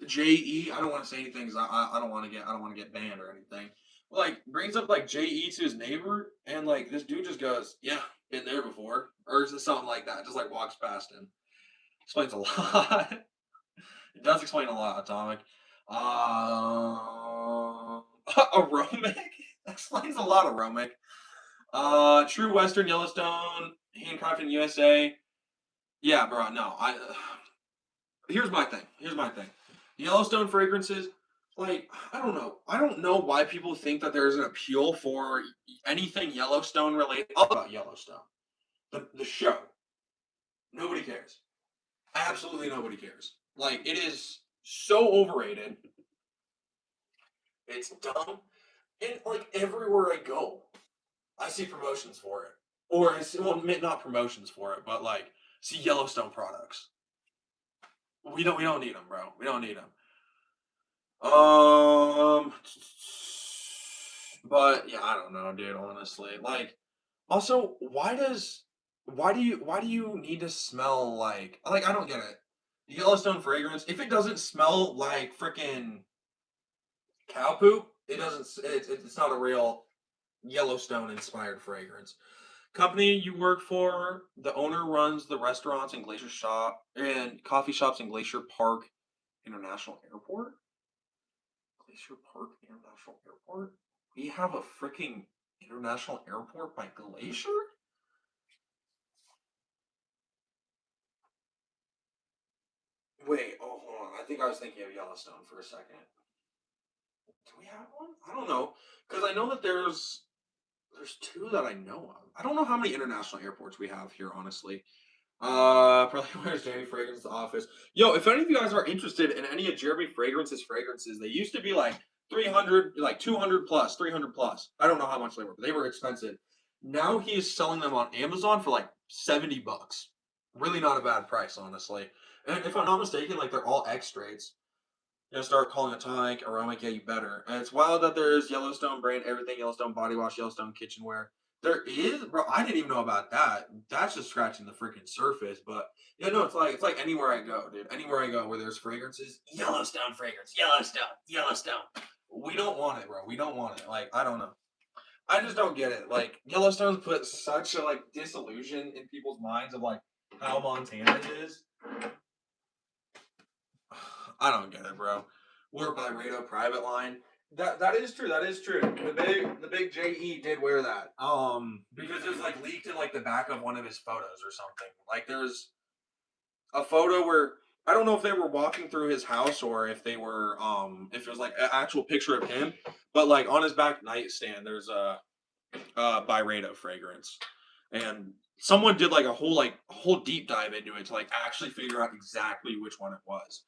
JE. I don't want to say anything 'cause I don't want to get banned or anything. But, like brings up like JE to his neighbor, and like this dude just goes, "Yeah, been there before," or is it something like that? Just like walks past him. Explains a lot. It does explain a lot, Atomic. Uh, Aromic explains a lot, Aromic. True Western, Yellowstone, handcrafted in USA. Yeah, bro. No, here's my thing. Here's my thing. Yellowstone fragrances, like I don't know. I don't know why people think that there's an appeal for anything Yellowstone related. All about Yellowstone, the show. Nobody cares. Absolutely nobody cares. Like it is so overrated. It's dumb, and like everywhere I go, I see promotions for it, or I see, well, not promotions for it, but like see Yellowstone products. We don't need them, bro. We don't need them. Um, but yeah, I don't know, dude. Honestly, like, also, why do you need to smell like I don't get it. Yellowstone fragrance. If it doesn't smell like freaking cow poop, it doesn't. It's not a real Yellowstone inspired fragrance. Company you work for. The owner runs the restaurants and Glacier Shop and coffee shops in Glacier Park International Airport. Glacier Park International Airport? We have a freaking international airport by Glacier? Wait, oh, hold on. I think I was thinking of Yellowstone for a second. Do we have one? I don't know. Because I know that there's two that I know of. I don't know how many international airports we have here, honestly. Probably where's Jeremy Fragrance's office. Yo, if any of you guys are interested in any of Jeremy Fragrance's fragrances, they used to be like 300, like 200 plus, 300 plus. I don't know how much they were, but they were expensive. Now he is selling them on Amazon for like 70 bucks. Really not a bad price, honestly. And if I'm not mistaken, like they're all extracts. You know, start calling a tonic, aroma, get you better. And it's wild that there's Yellowstone brand, everything Yellowstone body wash, Yellowstone kitchenware. There is, bro. I didn't even know about that. That's just scratching the freaking surface. But yeah, no, it's like anywhere I go, dude. Anywhere I go where there's fragrances, Yellowstone fragrance, Yellowstone, Yellowstone. We don't want it, bro. We don't want it. Like I don't know. I just don't get it. Like Yellowstone's put such a like disillusion in people's minds of like how Montana is. I don't get it, bro. We're by Rado private line. That is true. That is true. The big JE did wear that. Because it was like leaked in like the back of one of his photos or something. Like there's a photo where I don't know if they were walking through his house or if they were if it was like an actual picture of him, but like on his back nightstand there's a Byredo fragrance, and someone did like a whole deep dive into it to like actually figure out exactly which one it was.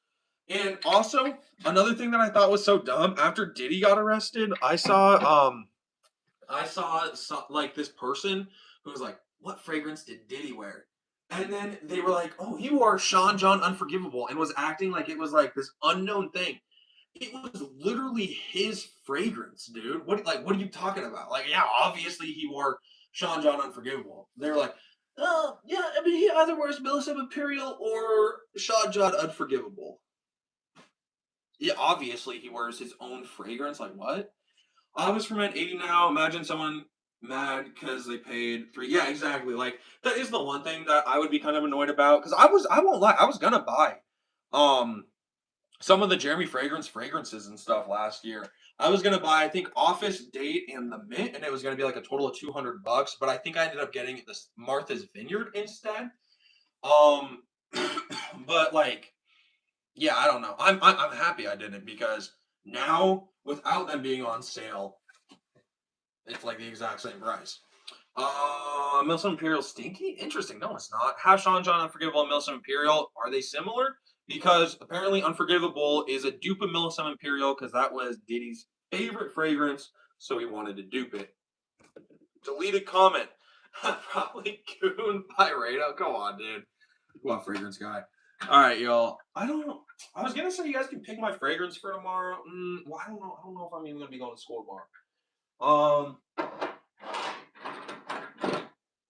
And also, another thing that I thought was so dumb, after Diddy got arrested, I saw like this person who was like, "What fragrance did Diddy wear?" And then they were like, "Oh, he wore Sean John Unforgivable," and was acting like it was like this unknown thing. It was literally his fragrance, dude. What are you talking about? Like, yeah, obviously he wore Sean John Unforgivable. They were like, "Oh, yeah, I mean he either wears Millicent Imperial or Sean John Unforgivable." Yeah, obviously he wears his own fragrance. Like what? I was from at 80 now. Imagine someone mad because they paid three. Yeah, exactly. Like that is the one thing that I would be kind of annoyed about because I won't lie, I was gonna buy um some of the Jeremy Fragrance fragrances and stuff last year. I was gonna buy I think Office Date and the Mint, and it was gonna be like a total of 200 bucks. But I think I ended up getting this Martha's Vineyard instead. Um, but like yeah, I don't know. I'm happy I didn't because now without them being on sale, it's like the exact same price. Milsom Imperial Stinky? Interesting. No, it's not. Have Sean John Unforgivable and Milsom Imperial, are they similar? Because apparently Unforgivable is a dupe of Milsom Imperial because that was Diddy's favorite fragrance, so he wanted to dupe it. Deleted comment. Probably Goon by Rado. Come on, dude. What fragrance guy? All right, y'all. I was gonna say you guys can pick my fragrance for tomorrow. Well, I don't know. I don't know if I'm even gonna be going to school tomorrow.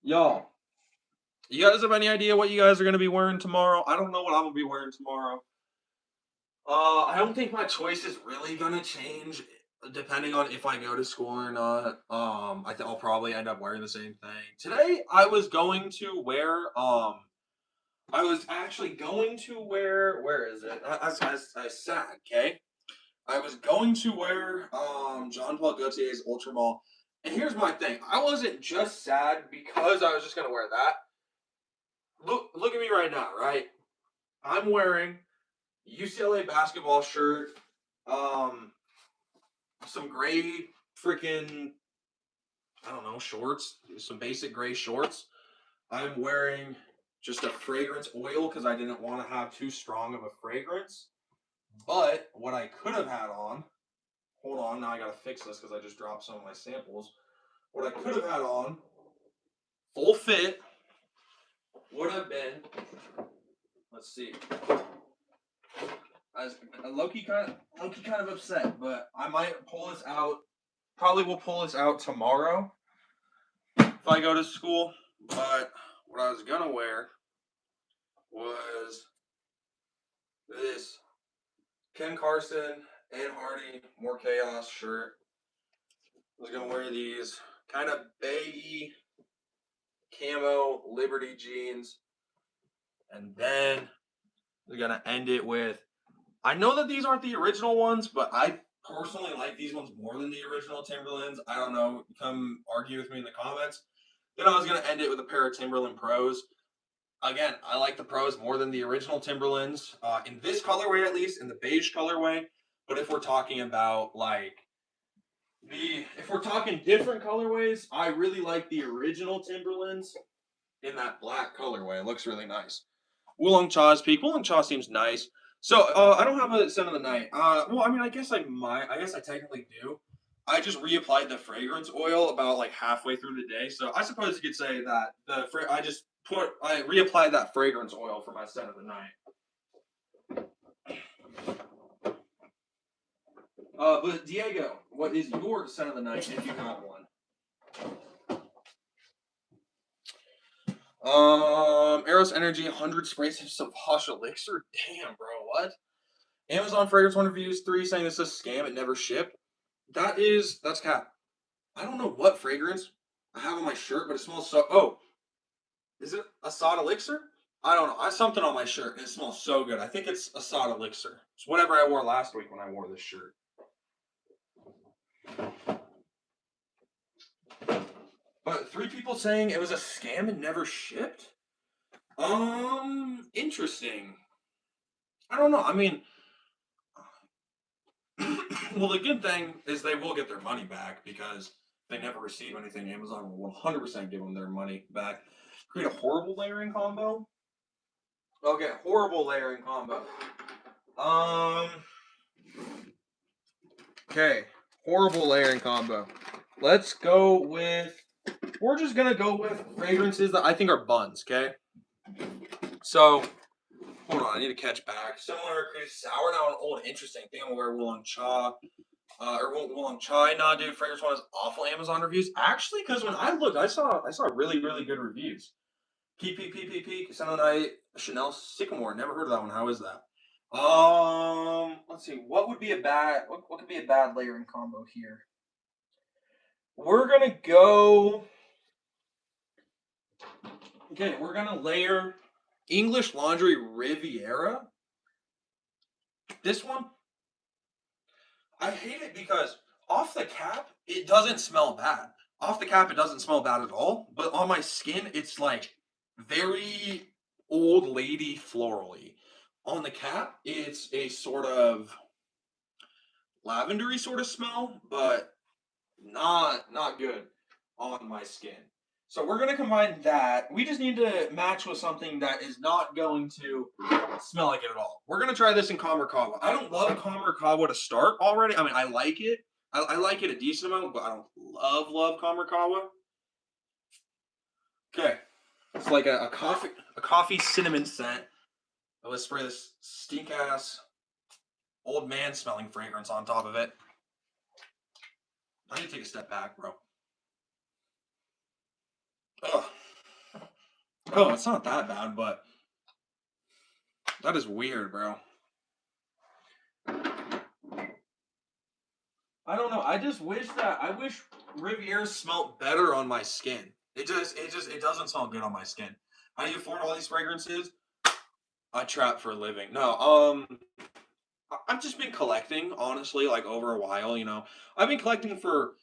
Y'all. You guys have any idea what you guys are gonna be wearing tomorrow? I don't know what I'm gonna be wearing tomorrow. I don't think my choice is really gonna change depending on if I go to school or not. I think I'll probably end up wearing the same thing. Today, I was going to wear. I was actually going to wear. Where is it? I said, okay. I was going to wear John Paul Gaultier's Ultramall. And here's my thing. I wasn't just sad because I was just gonna wear that. Look at me right now, right? I'm wearing UCLA basketball shirt, um, some gray freaking I don't know shorts, some basic gray shorts. I'm wearing just a fragrance oil because I didn't want to have too strong of a fragrance. But what I could have had on, hold on, now I gotta fix this because I just dropped some of my samples. What I could have had on, full fit, would have been, let's see, I was Loki kind of upset, but I might pull this out. Probably will pull this out tomorrow if I go to school. But what I was gonna wear was this Ken Carson and Hardy More Chaos shirt. I was gonna wear these kind of baggy camo Liberty jeans, and then we're gonna end it with. I know that these aren't the original ones, but I personally like these ones more than the original Timberlands. I don't know. Come argue with me in the comments. Then I was gonna end it with a pair of Timberland Pros. Again, I like the Pros more than the original Timberlands in this colorway, at least in the beige colorway. But if we're talking about like if we're talking different colorways, I really like the original Timberlands in that black colorway. It looks really nice. Wulong Cha's Peak. Wulong Cha seems nice. So I don't have a scent of the night. Well, I mean, I guess I might. I guess I technically do. I just reapplied the fragrance oil about like halfway through the day, so I suppose you could say that I reapplied that fragrance oil for my scent of the night. But Diego, what is your scent of the night if you have one? Eros Energy 100 sprays of Hush Elixir. Damn, bro, what? Amazon Fragrance One Reviews 3 saying this is a scam, it never shipped. That's cap. I don't know what fragrance I have on my shirt, but it smells so. Oh, is it Assad Elixir? I don't know. I have something on my shirt and it smells so good. I think it's Assad Elixir. It's whatever I wore last week when I wore this shirt. But 3 people saying it was a scam and never shipped. Interesting. I don't know. I mean, well, the good thing is they will get their money back because they never receive anything. Amazon will 100% give them their money back. Create a horrible layering combo. Okay, horrible layering combo. Um. Okay, horrible layering combo. Let's go with. We're just gonna go with fragrances that I think are buns. Okay. So hold on, I need to catch back. Similar, creative sour now an old interesting thing. I'm gonna wear Wulong Cha. Or Wulong Chai. Nah, dude, Fragrance One has awful Amazon reviews. Actually, because when I looked, I saw really good reviews. Peak, Night, Chanel Sycamore. Never heard of that one. How is that? Let's see. What could be a bad layering combo here? We're gonna go. Okay, we're gonna layer English Laundry Riviera. This one, I hate it because off the cap, it doesn't smell bad. Off the cap, it doesn't smell bad at all. But on my skin, it's like very old lady florally. On the cap, it's a sort of lavendery sort of smell, but not good on my skin. So we're gonna combine that. We just need to match with something that is not going to smell like it at all. We're gonna try this in Kamerkawa. I don't love Kamerkawa to start already. I mean, I like it. I like it a decent amount, but I don't love Kamerkawa. Okay, it's like a coffee cinnamon scent. Let's spray this stink ass old man smelling fragrance on top of it. I need to take a step back, bro. Ugh. Oh, it's not that bad, but that is weird, bro. I don't know. I wish Riviera smelled better on my skin. It doesn't smell good on my skin. How do you afford all these fragrances? I trap for a living. No, I've just been collecting, honestly, like over a while. I've been collecting for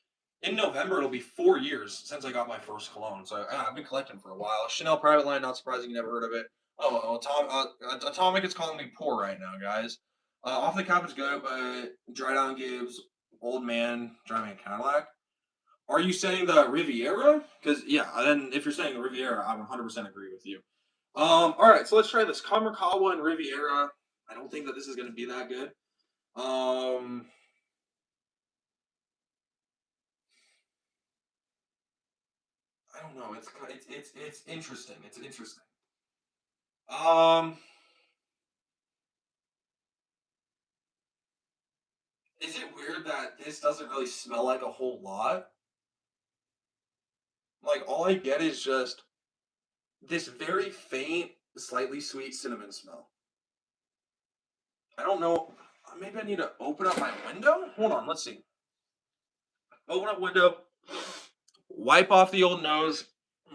In November, it'll be 4 years since I got my first cologne. So I've been collecting for a while. Chanel Private Line, not surprising you never heard of it. Oh, well, Atomic is calling me poor right now, guys. Off the Cap is good, but Dry Down gives Old Man driving a Cadillac. Are you saying the Riviera? Because yeah, then if you're saying the Riviera, I 100% agree with you. All right, so let's try this Kamarkawa and Riviera. I don't think that this is going to be that good. Um, I don't know. It's interesting. It's interesting. Um, is it weird that this doesn't really smell like a whole lot? Like all I get is just this very faint, slightly sweet cinnamon smell. I don't know. Maybe I need to open up my window. Hold on. Let's see. Open up window. Wipe off the old nose.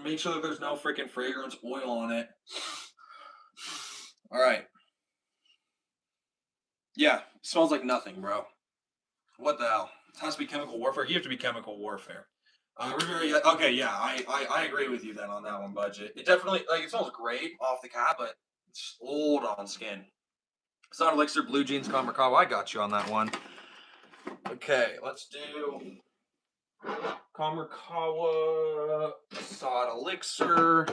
Make sure that there's no freaking fragrance oil on it. All right. Yeah, smells like nothing, bro. What the hell? It has to be chemical warfare. You have to be chemical warfare. Okay, yeah, I agree with you then on that one, budget. It definitely like it smells great off the cap, but it's old on skin. Soda Elixir, Blue Jeans, Kamarkawa. I got you on that one. Okay, let's do Kamarkawa, Soda Elixir,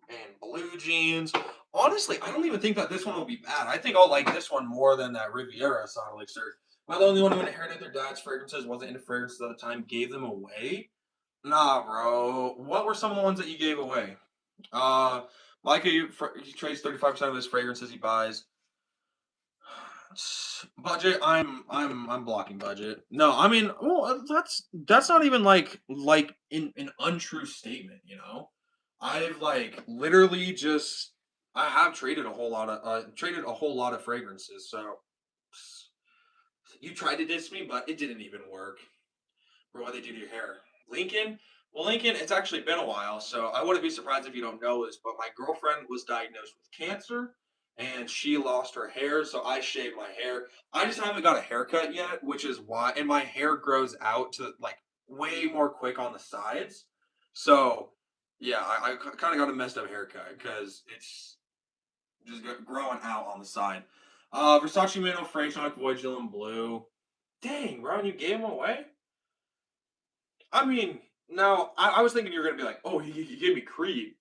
and Blue Jeans. Honestly, I don't even think that this one will be bad. I think I'll like this one more than that Riviera Soda Elixir. Am I the only one who inherited their dad's fragrances, wasn't into fragrances at the time, gave them away? Nah, bro. What were some of the ones that you gave away? Uh, Micah, he trades 35% of his fragrances he buys. Budget. I'm blocking budget. No, I mean, well, that's not even like an untrue statement. You know, I've like literally just I have traded a whole lot of fragrances. So you tried to diss me, but it didn't even work. For what they do to your hair. Lincoln? Well, Lincoln, it's actually been a while, so I wouldn't be surprised if you don't know this, but my girlfriend was diagnosed with cancer and she lost her hair, so I shaved my hair. I just haven't got a haircut yet, which is why, and my hair grows out to like way more quick on the sides. So, yeah, I kind of got a messed up haircut because it's just growing out on the side. Versace Mano, Frank Knock, Voyagil, Blue. Dang, Ron, you gave them away? I mean, now I was thinking you were gonna be like, oh, he gave me Creed.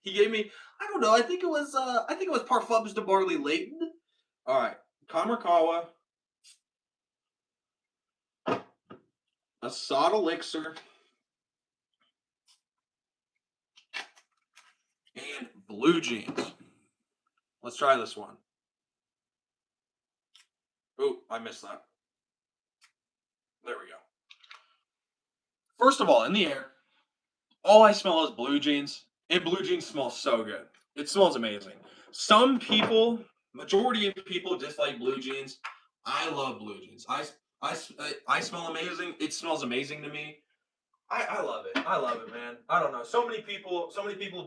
He gave me, I don't know. I think it was Parfums de Barley Leighton. All right, Kamarkawa, Assad Elixir, and Blue Jeans. Let's try this one. Oh, I missed that. There we go. First of all, in the air, all I smell is Blue Jeans, and Blue Jeans smells so good. It smells amazing. Some people, majority of people dislike Blue Jeans. I love Blue Jeans. I, I smell amazing. It smells amazing to me. I love it. I love it, man. I don't know. So many people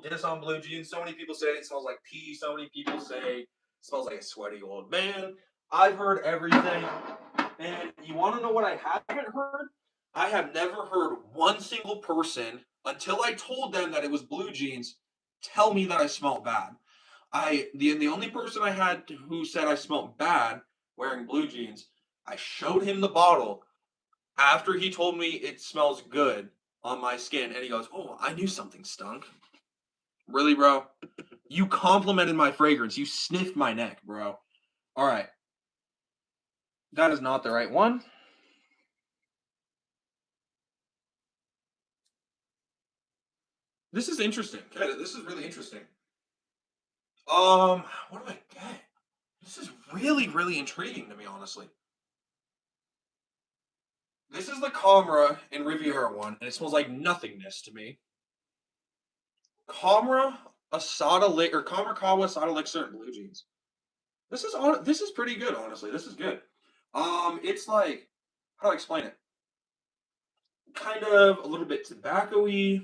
diss on Blue Jeans. So many people say it smells like pee. So many people say it smells like a sweaty old man. I've heard everything. And you want to know what I haven't heard? I have never heard one single person until I told them that it was Blue Jeans tell me that I smelled bad. The only person I had who said I smelled bad wearing Blue Jeans, I showed him the bottle after he told me it smells good on my skin, and he goes, "Oh, I knew something stunk." Really, bro? You complimented my fragrance. You sniffed my neck, bro. All right, that is not the right one. This is interesting. Okay, this is really interesting. What do I get? This is really intriguing to me, honestly. This is the Comra and Riviera one, and it smells like nothingness to me. Comra, Asada Lick, or Comra Kawa, Asada Elixir, and Blue Jeans. This is pretty good, honestly. This is good. It's like how do I explain it? Kind of a little bit tobacco-y,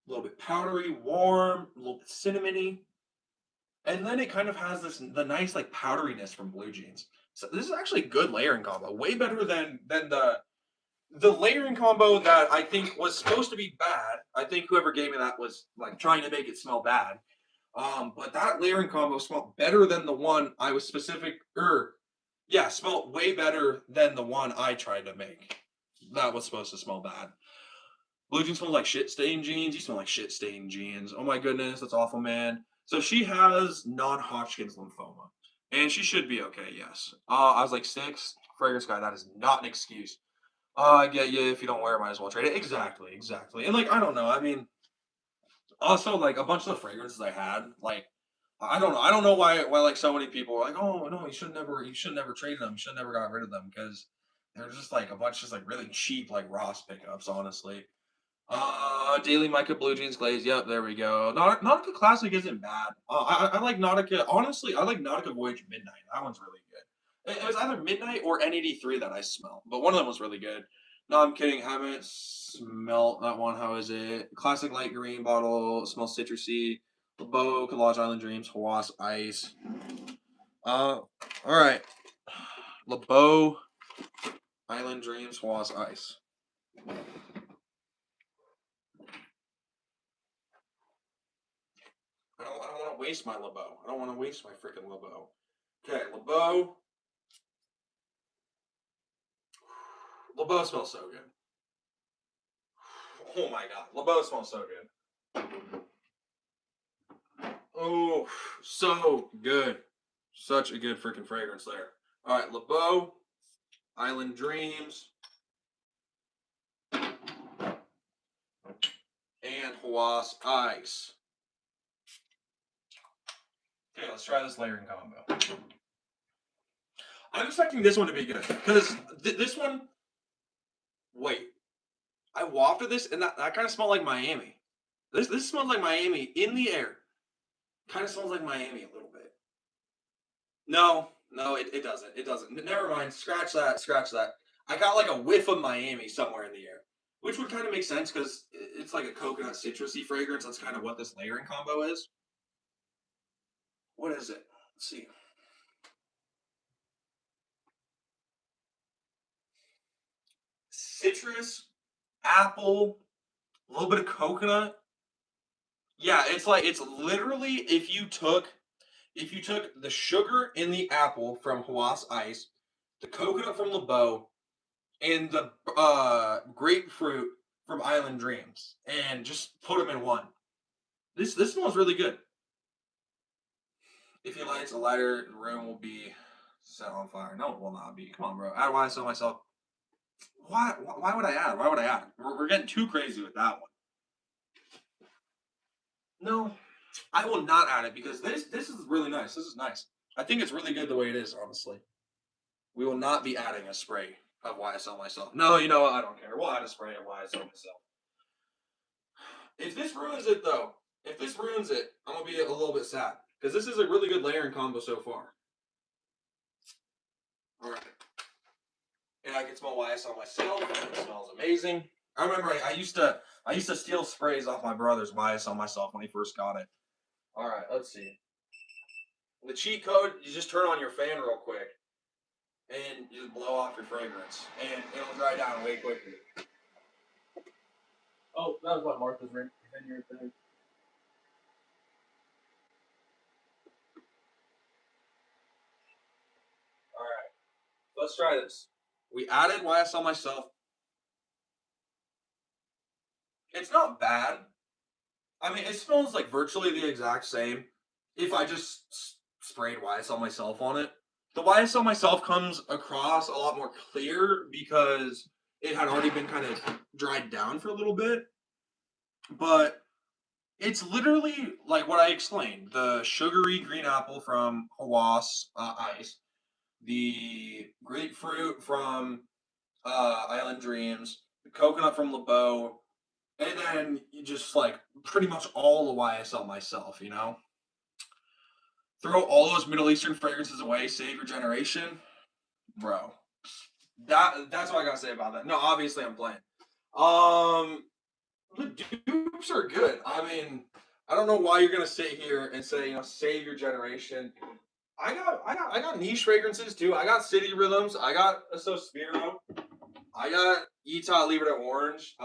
a little bit powdery, warm, a little bit cinnamony, and then it kind of has the nice like powderiness from Blue Jeans. So this is actually a good layering combo. Way better than the layering combo that I think was supposed to be bad. I think whoever gave me that was like trying to make it smell bad. But that layering combo smelled better than the one I was specific. Yeah, smelled way better than the one I tried to make. That was supposed to smell bad. Blue jeans smell like shit stained jeans. You smell like shit stained jeans. Oh my goodness, that's awful, man. So she has non-Hodgkin's lymphoma, and she should be okay. Yes. I was like 6. Fragrance guy, that is not an excuse. I get you. If you don't wear it, might as well trade it. Exactly, exactly. And like, I don't know. I mean, also like a bunch of the fragrances I had, like, I don't know. I don't know why like so many people are like, oh no, you should never trade them. You should never got rid of them because they're just like a bunch of just like really cheap like Ross pickups. Honestly. Daily Micah Blue Jeans Glaze. Yep, there we go. Nautica Classic isn't bad. I like Nautica. Honestly, I like Nautica Voyage Midnight. That one's really good. It was either Midnight or N83 that I smell, but one of them was really good. No, I'm kidding. Haven't smelt that one. How is it? Classic light green bottle. Smells citrusy. LeBeau, Collage Island Dreams, Hawass Ice. All right. LeBeau, Island Dreams, Hawass Ice. I don't want to waste my LeBeau. I don't want to waste my freaking LeBeau. Okay, LeBeau. LeBeau smells so good. Oh my god, LeBeau smells so good. Oh, so good. Such a good freaking fragrance there. All right, LeBeau, Island Dreams, and Hawass Ice. Okay, let's try this layering combo. I'm expecting this one to be good because this one. Wait, I wafted this and that kind of smelled like Miami. This smells like Miami in the air. Kind of smells like Miami a little bit. No, no, it doesn't. It doesn't. Never mind. Scratch that. Scratch that. I got like a whiff of Miami somewhere in the air, which would kind of make sense because it's like a coconut citrusy fragrance. That's kind of what this layering combo is. What is it? Let's see. Citrus, apple, a little bit of coconut. Yeah, it's literally if you took the sugar in the apple from Hawass Ice, the coconut from LeBeau, and the grapefruit from Island Dreams, and just put them in one. This smells really good. If you light a lighter, the room will be set on fire. No, it will not be. Come on, bro. Add why I sell myself. Why would I add? Why would I add? We're getting too crazy with that one. No, I will not add it because this is really nice. This is nice. I think it's really good the way it is. Honestly, we will not be adding a spray of why I sell myself. No, you know what? I don't care. We'll add a spray of why I sell myself. If this ruins it, though, if this ruins it, I'm gonna be a little bit sad because this is a really good layering combo so far. All right, and I can smell why I sell myself. It smells amazing. I remember I used to steal sprays off my brother's why I sell myself when he first got it. All right, let's see. The cheat code: you just turn on your fan real quick and you just blow off your fragrance, and it'll dry down way quicker. Oh, that was what Martha's vineyard thing. All right, let's try this. We added YSL myself. It's not bad. I mean, it smells like virtually the exact same. If I just sprayed YSL myself on it, the YSL myself comes across a lot more clear because it had already been kind of dried down for a little bit. But it's literally like what I explained: the sugary green apple from Hawass Ice, the grapefruit from Island Dreams, the coconut from LeBeau, and then you just like pretty much all the YSL myself, you know? Throw all those Middle Eastern fragrances away, save your generation, bro. That's what I gotta say about that. No, obviously I'm playing. Um, the dupes are good. I mean, I don't know why you're gonna sit here and say save your generation. I got niche fragrances too. I got City Rhythms. I got a Sospiro. I got Utah Leave It at Orange.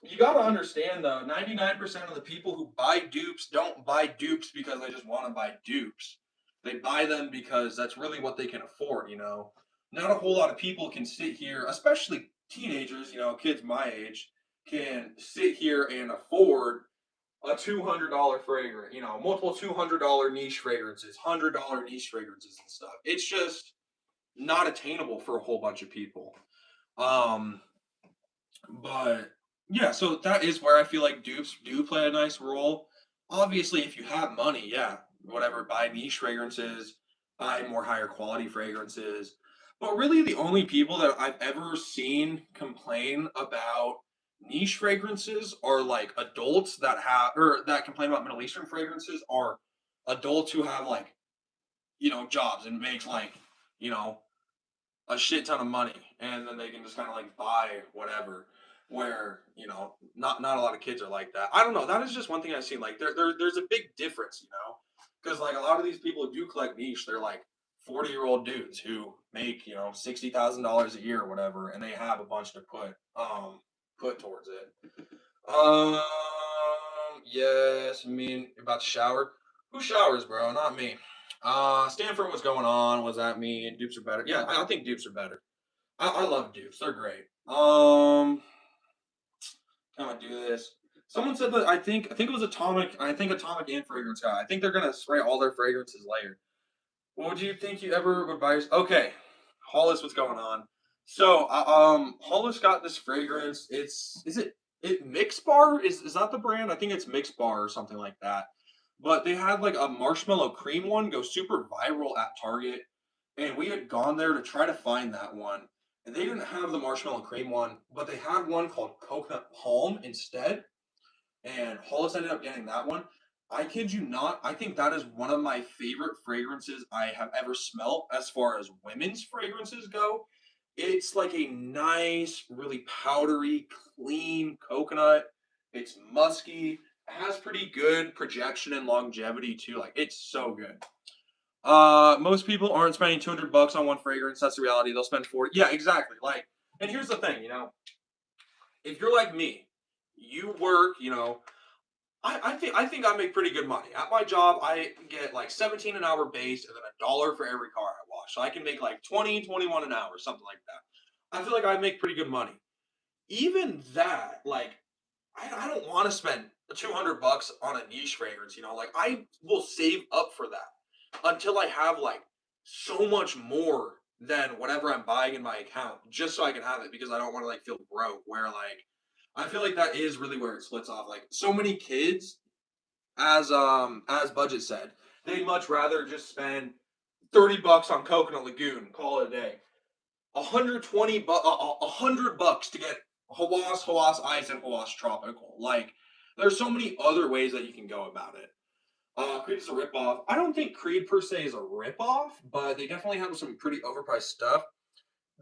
You got to understand though, 99% of the people who buy dupes don't buy dupes because they just want to buy dupes. They buy them because that's really what they can afford, you know. Not a whole lot of people can sit here, especially teenagers, you know, kids my age, can sit here and afford a $200 fragrance, you know, multiple $200 niche fragrances, $100 niche fragrances and stuff. It's just not attainable for a whole bunch of people. Um, but yeah, so that is where I feel like dupes do play a nice role. Obviously, if you have money, yeah, whatever, buy niche fragrances, buy more higher quality fragrances. But really, the only people that I've ever seen complain about niche fragrances are like adults that have, or that complain about Middle Eastern fragrances are adults who have like, you know, jobs and make like, you know, a shit ton of money and then they can just kind of like buy whatever, where you know not a lot of kids are like that. I don't know, that is just one thing I've seen, like there's a big difference, you know, because like a lot of these people who do collect niche, they're like 40-year-old dudes who make, you know, $60,000 a year or whatever, and they have a bunch to put towards it. um yes, I mean, about to shower. Who showers, bro? Not me. Stanford, what's going on? Was that me? Dupes are better. Yeah, I think dupes are better. I love dupes. They're great. Can I do this? Someone said that I think it was Atomic. I think Atomic and Fragrance Guy. I think they're gonna spray all their fragrances layered. What would you think you ever would buy? Okay, Hollis, what's going on? So, Hollis got this fragrance. It Mix Bar? Is that the brand? I think it's Mix Bar or something like that. But they had like a marshmallow cream one go super viral at Target, and we had gone there to try to find that one, and they didn't have the marshmallow cream one, but they had one called coconut palm instead, and Hollis ended up getting that one. I kid you not, I think that is one of my favorite fragrances I have ever smelt as far as women's fragrances go. It's like a nice, really powdery, clean coconut. It's musky. It has pretty good projection and longevity too. Like it's so good. Most people aren't spending $200 on one fragrance. That's the reality. They'll spend 40. Yeah, exactly. Like, and here's the thing, you know, if you're like me, you work, you know, I think I make pretty good money. At my job, I get like 17 an hour base and then a dollar for every car I wash. So I can make like 20, 21 an hour, something like that. I feel like I make pretty good money. Even that, like, I don't want to spend $200 on a niche fragrance, you know, like I will save up for that until I have like so much more than whatever I'm buying in my account just so I can have it, because I don't want to like feel broke, where like I feel like that is really where it splits off. Like so many kids, as Budget said, they'd much rather just spend $30 on Coconut Lagoon, call it a day. 120 $100 to get Hawas Ice and Hawas Tropical. Like there's so many other ways that you can go about it. Creed is a ripoff. I don't think Creed per se is a ripoff, but they definitely have some pretty overpriced stuff.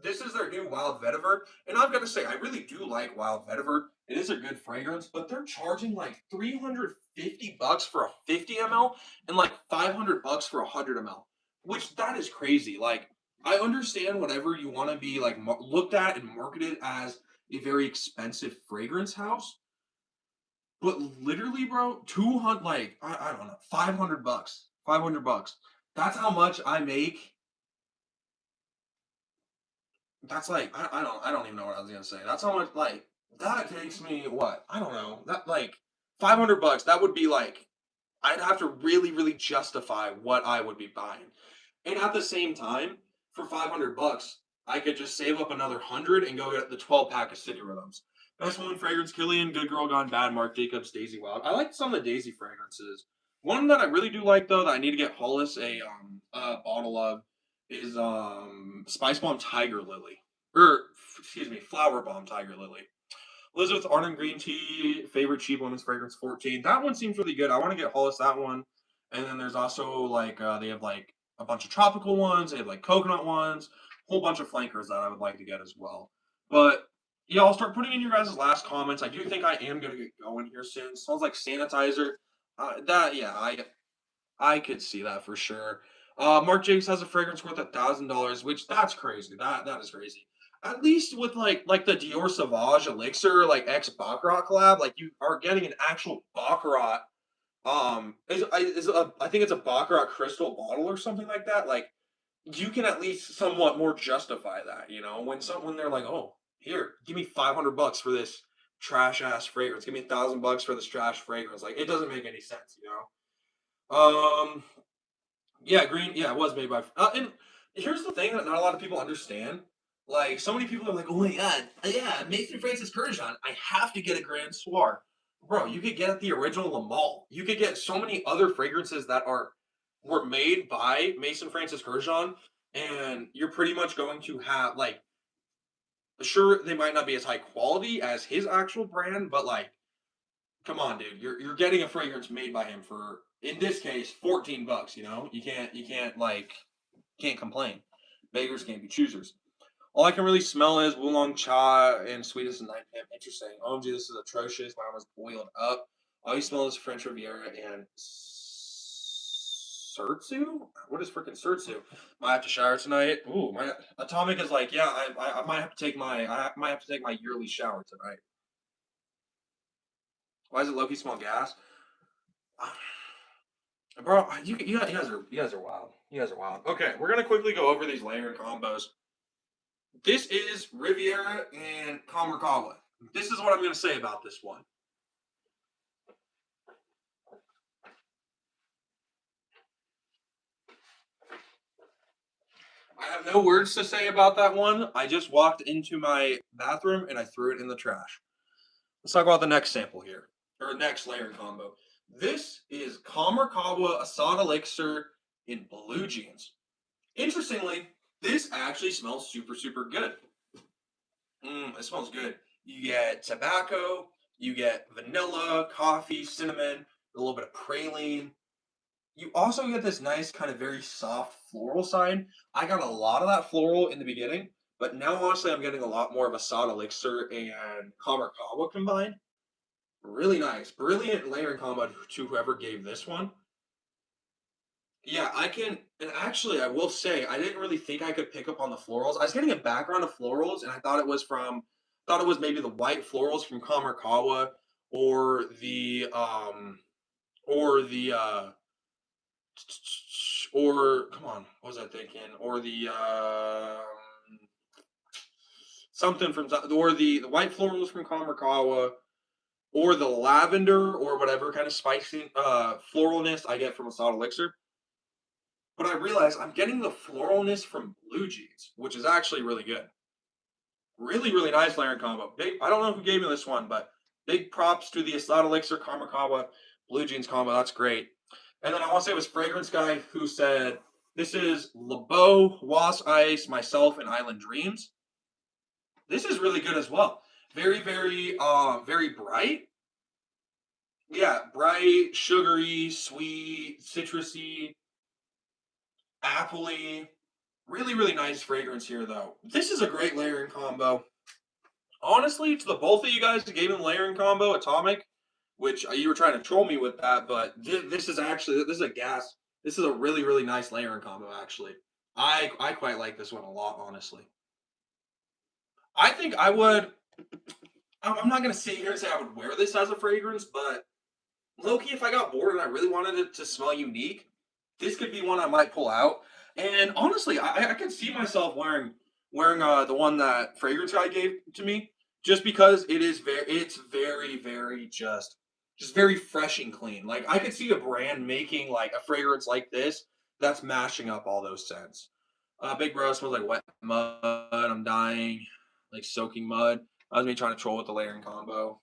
This is their new Wild Vetiver, and I've got to say, I really do like Wild Vetiver. It is a good fragrance, but they're charging like $350 for a 50 ml and like $500 for a 100 ml, which that is crazy. Like, I understand whatever you want to be like looked at and marketed as a very expensive fragrance house, but literally, bro, 200, like I don't know, $500, $500. That's how much I make. That's like I don't even know what I was gonna say. That's how much, like, that takes me what, I don't know, that like $500. That would be like, I'd have to really justify what I would be buying, and at the same time, for $500, I could just save up another 100 and go get the 12 pack of City Rhythms. Best one fragrance: Killian, Good Girl Gone Bad, Marc Jacobs, Daisy Wild. I like some of the Daisy fragrances. One that I really do like though, that I need to get Hollis a bottle of, is Spice Bomb Tiger Lily, or excuse me, Flower Bomb Tiger Lily. Elizabeth Arden Green Tea, favorite cheap women's fragrance 14. That one seems really good. I want to get Hollis that one. And then there's also like they have like a bunch of tropical ones. They have like coconut ones. Whole bunch of flankers that I would like to get as well. But yeah, I'll start putting in your guys' last comments. I do think I am gonna get going here soon. Smells like sanitizer. That yeah, I could see that for sure. Marc Jacobs has a fragrance worth $1,000, which that's crazy. That is crazy. At least with like the Dior Sauvage Elixir, like ex Baccarat collab, like you are getting an actual Baccarat. I think it's a Baccarat crystal bottle or something like that. Like you can at least somewhat more justify that, you know, when they're like, oh, here, give me $500 for this trash ass fragrance. Give me $1,000 for this trash fragrance. Like it doesn't make any sense, you know. Yeah, green. Yeah, it was made by. And here's the thing that not a lot of people understand. Like, so many people are like, "Oh my god, yeah, Mason Francis Kurkdjian. I have to get a Grand Soir." Bro, you could get the original Lamal. You could get so many other fragrances that were made by Mason Francis Kurkdjian, and you're pretty much going to have like, sure, they might not be as high quality as his actual brand, but like, come on, dude, you're getting a fragrance made by him for, in this case, $14. You know, you can't like can't complain. Beggars can't be choosers. All I can really smell is Oolong Cha and Sweetest and 9 p.m. Interesting. OMG, this is atrocious. My arm is boiled up. All you smell is French Riviera and Surtsu? What is freaking Surtsu? Might have to shower tonight. Ooh, my Atomic is like, yeah, I might have to take I might have to take my yearly shower tonight. Why does it Loki smell gas? Bro, you guys are wild. You guys are wild. Okay, we're gonna quickly go over these layer combos. This is Riviera and Kamarkawa. This is what I'm going to say about this one. I have no words to say about that one. I just walked into my bathroom and I threw it in the trash. Let's talk about the next sample here, or next layer combo. This is Kamarkawa Asada Elixir in blue jeans. Interestingly, this actually smells super, super good. It smells good. You get tobacco, you get vanilla, coffee, cinnamon, a little bit of praline. You also get this nice kind of very soft floral side. I got a lot of that floral in the beginning, but now honestly I'm getting a lot more of Asada Elixir and Kamarkawa combined. Really nice. Brilliant layering combo to whoever gave this one. Yeah, I can, and actually, I will say, I didn't really think I could pick up on the florals. I was getting a background of florals, and I thought it was maybe the white florals from Kamarkawa, or or the, or come on, what was I thinking? Or the, something from, or the white florals from Kamarkawa, or the lavender, or whatever kind of spicy, floralness I get from Asada Elixir. But I realize I'm getting the floralness from blue jeans, which is actually really good. Really, really nice layering combo. Big. I don't know who gave me this one, but big props to the Asada Elixir Kamarkawa blue jeans combo. That's great. And then I want to say it was Fragrance Guy who said this is LeBeau, Was Ice, myself, and Island Dreams. This is really good as well. Very, very, very bright. Yeah, bright, sugary, sweet, citrusy, appley. Really, really nice fragrance here, though. This is a great layering combo. Honestly, to the both of you guys who gave him layering combo, Atomic, which you were trying to troll me with that, but this is actually this is a gas. This is a really, really nice layering combo. Actually, I quite like this one a lot. Honestly, I think I would. I'm not gonna sit here and say I would wear this as a fragrance, but Loki, if I got bored and I really wanted it to smell unique, this could be one I might pull out. And honestly, I can see myself wearing the one that fragrance guy gave to me, just because it's very very just very fresh and clean. Like I could see a brand making like a fragrance like this that's mashing up all those scents. Big Bro smells like wet mud. I'm dying, like soaking mud. That was me trying to troll with the layering combo.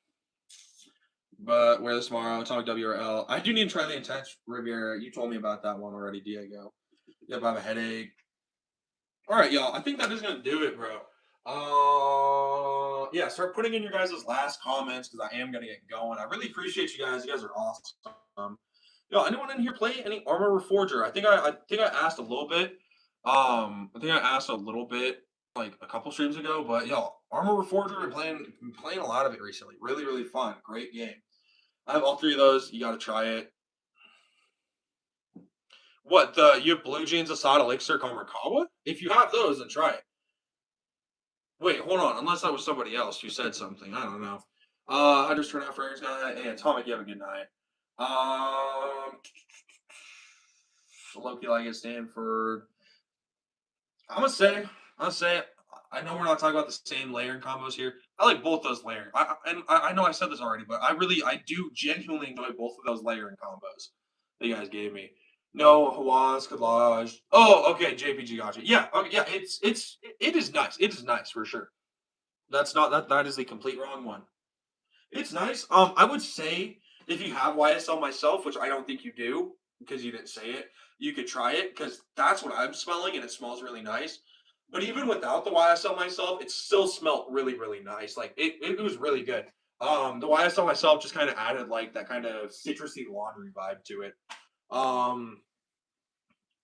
But wear this tomorrow. Atomic WRL. I do need to try the Intense Riviera. You told me about that one already, Diego. Yep, I have a headache. All right, y'all. I think that is gonna do it, bro. Yeah. Start putting in your guys' last comments because I am gonna get going. I really appreciate you guys. You guys are awesome. Yo, anyone in here play any Armor Reforger? I think I asked a little bit. I think I asked a little bit like a couple streams ago, but yo, Armor Reforger been playing a lot of it recently. Really, really fun. Great game. I have all three of those. You got to try it. What the you have blue jeans, Asada Elixir, Kamarkawa? If you have those, then try it. Wait, hold on. Unless that was somebody else who said something. I don't know. I just turned out fragrance guy. And Atomic, you have a good night. Loki like at Stanford. I'm gonna say, I'm gonna say, I know we're not talking about the same layering combos here. I like both those layering. I know I said this already, but I do genuinely enjoy both of those layering combos that you guys gave me. No Hawas, collage. Oh, okay, JPG gotcha. Yeah, okay, yeah. It is nice. It is nice for sure. That's not that is the complete wrong one. It's nice. I would say if you have YSL myself, which I don't think you do because you didn't say it, you could try it because that's what I'm smelling and it smells really nice. But even without the YSL myself, it still smelled really, really nice. Like it was really good. The YSL myself just kind of added like that kind of citrusy laundry vibe to it. Um,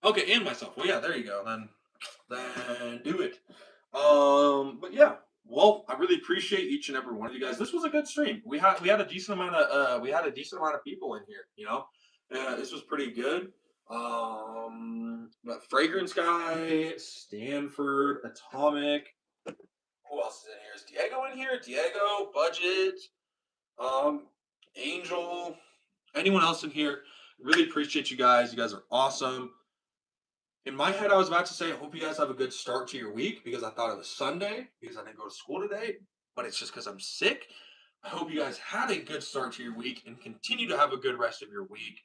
okay, and myself. Well, yeah, there you go. Then do it. But yeah. Well, I really appreciate each and every one of you guys. This was a good stream. We had a decent amount of people in here. This was pretty good. But fragrance guy, Stanford, Atomic. Who else is in here? Is Diego in here? Diego, budget, um, Angel. Anyone else in here? Really appreciate you guys. You guys are awesome. In my head, I was about to say, I hope you guys have a good start to your week because I thought it was Sunday because I didn't go to school today, but it's just because I'm sick. I hope you guys had a good start to your week and continue to have a good rest of your week.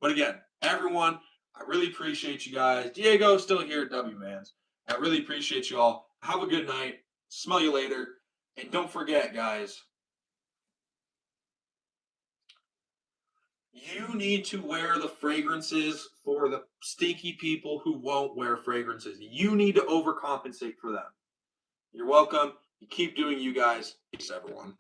But again, everyone, I really appreciate you guys. Diego still here at W Mans. I really appreciate you all. Have a good night. Smell you later. And don't forget, guys, you need to wear the fragrances for the stinky people who won't wear fragrances. You need to overcompensate for them. You're welcome. You keep doing you guys. Peace, everyone.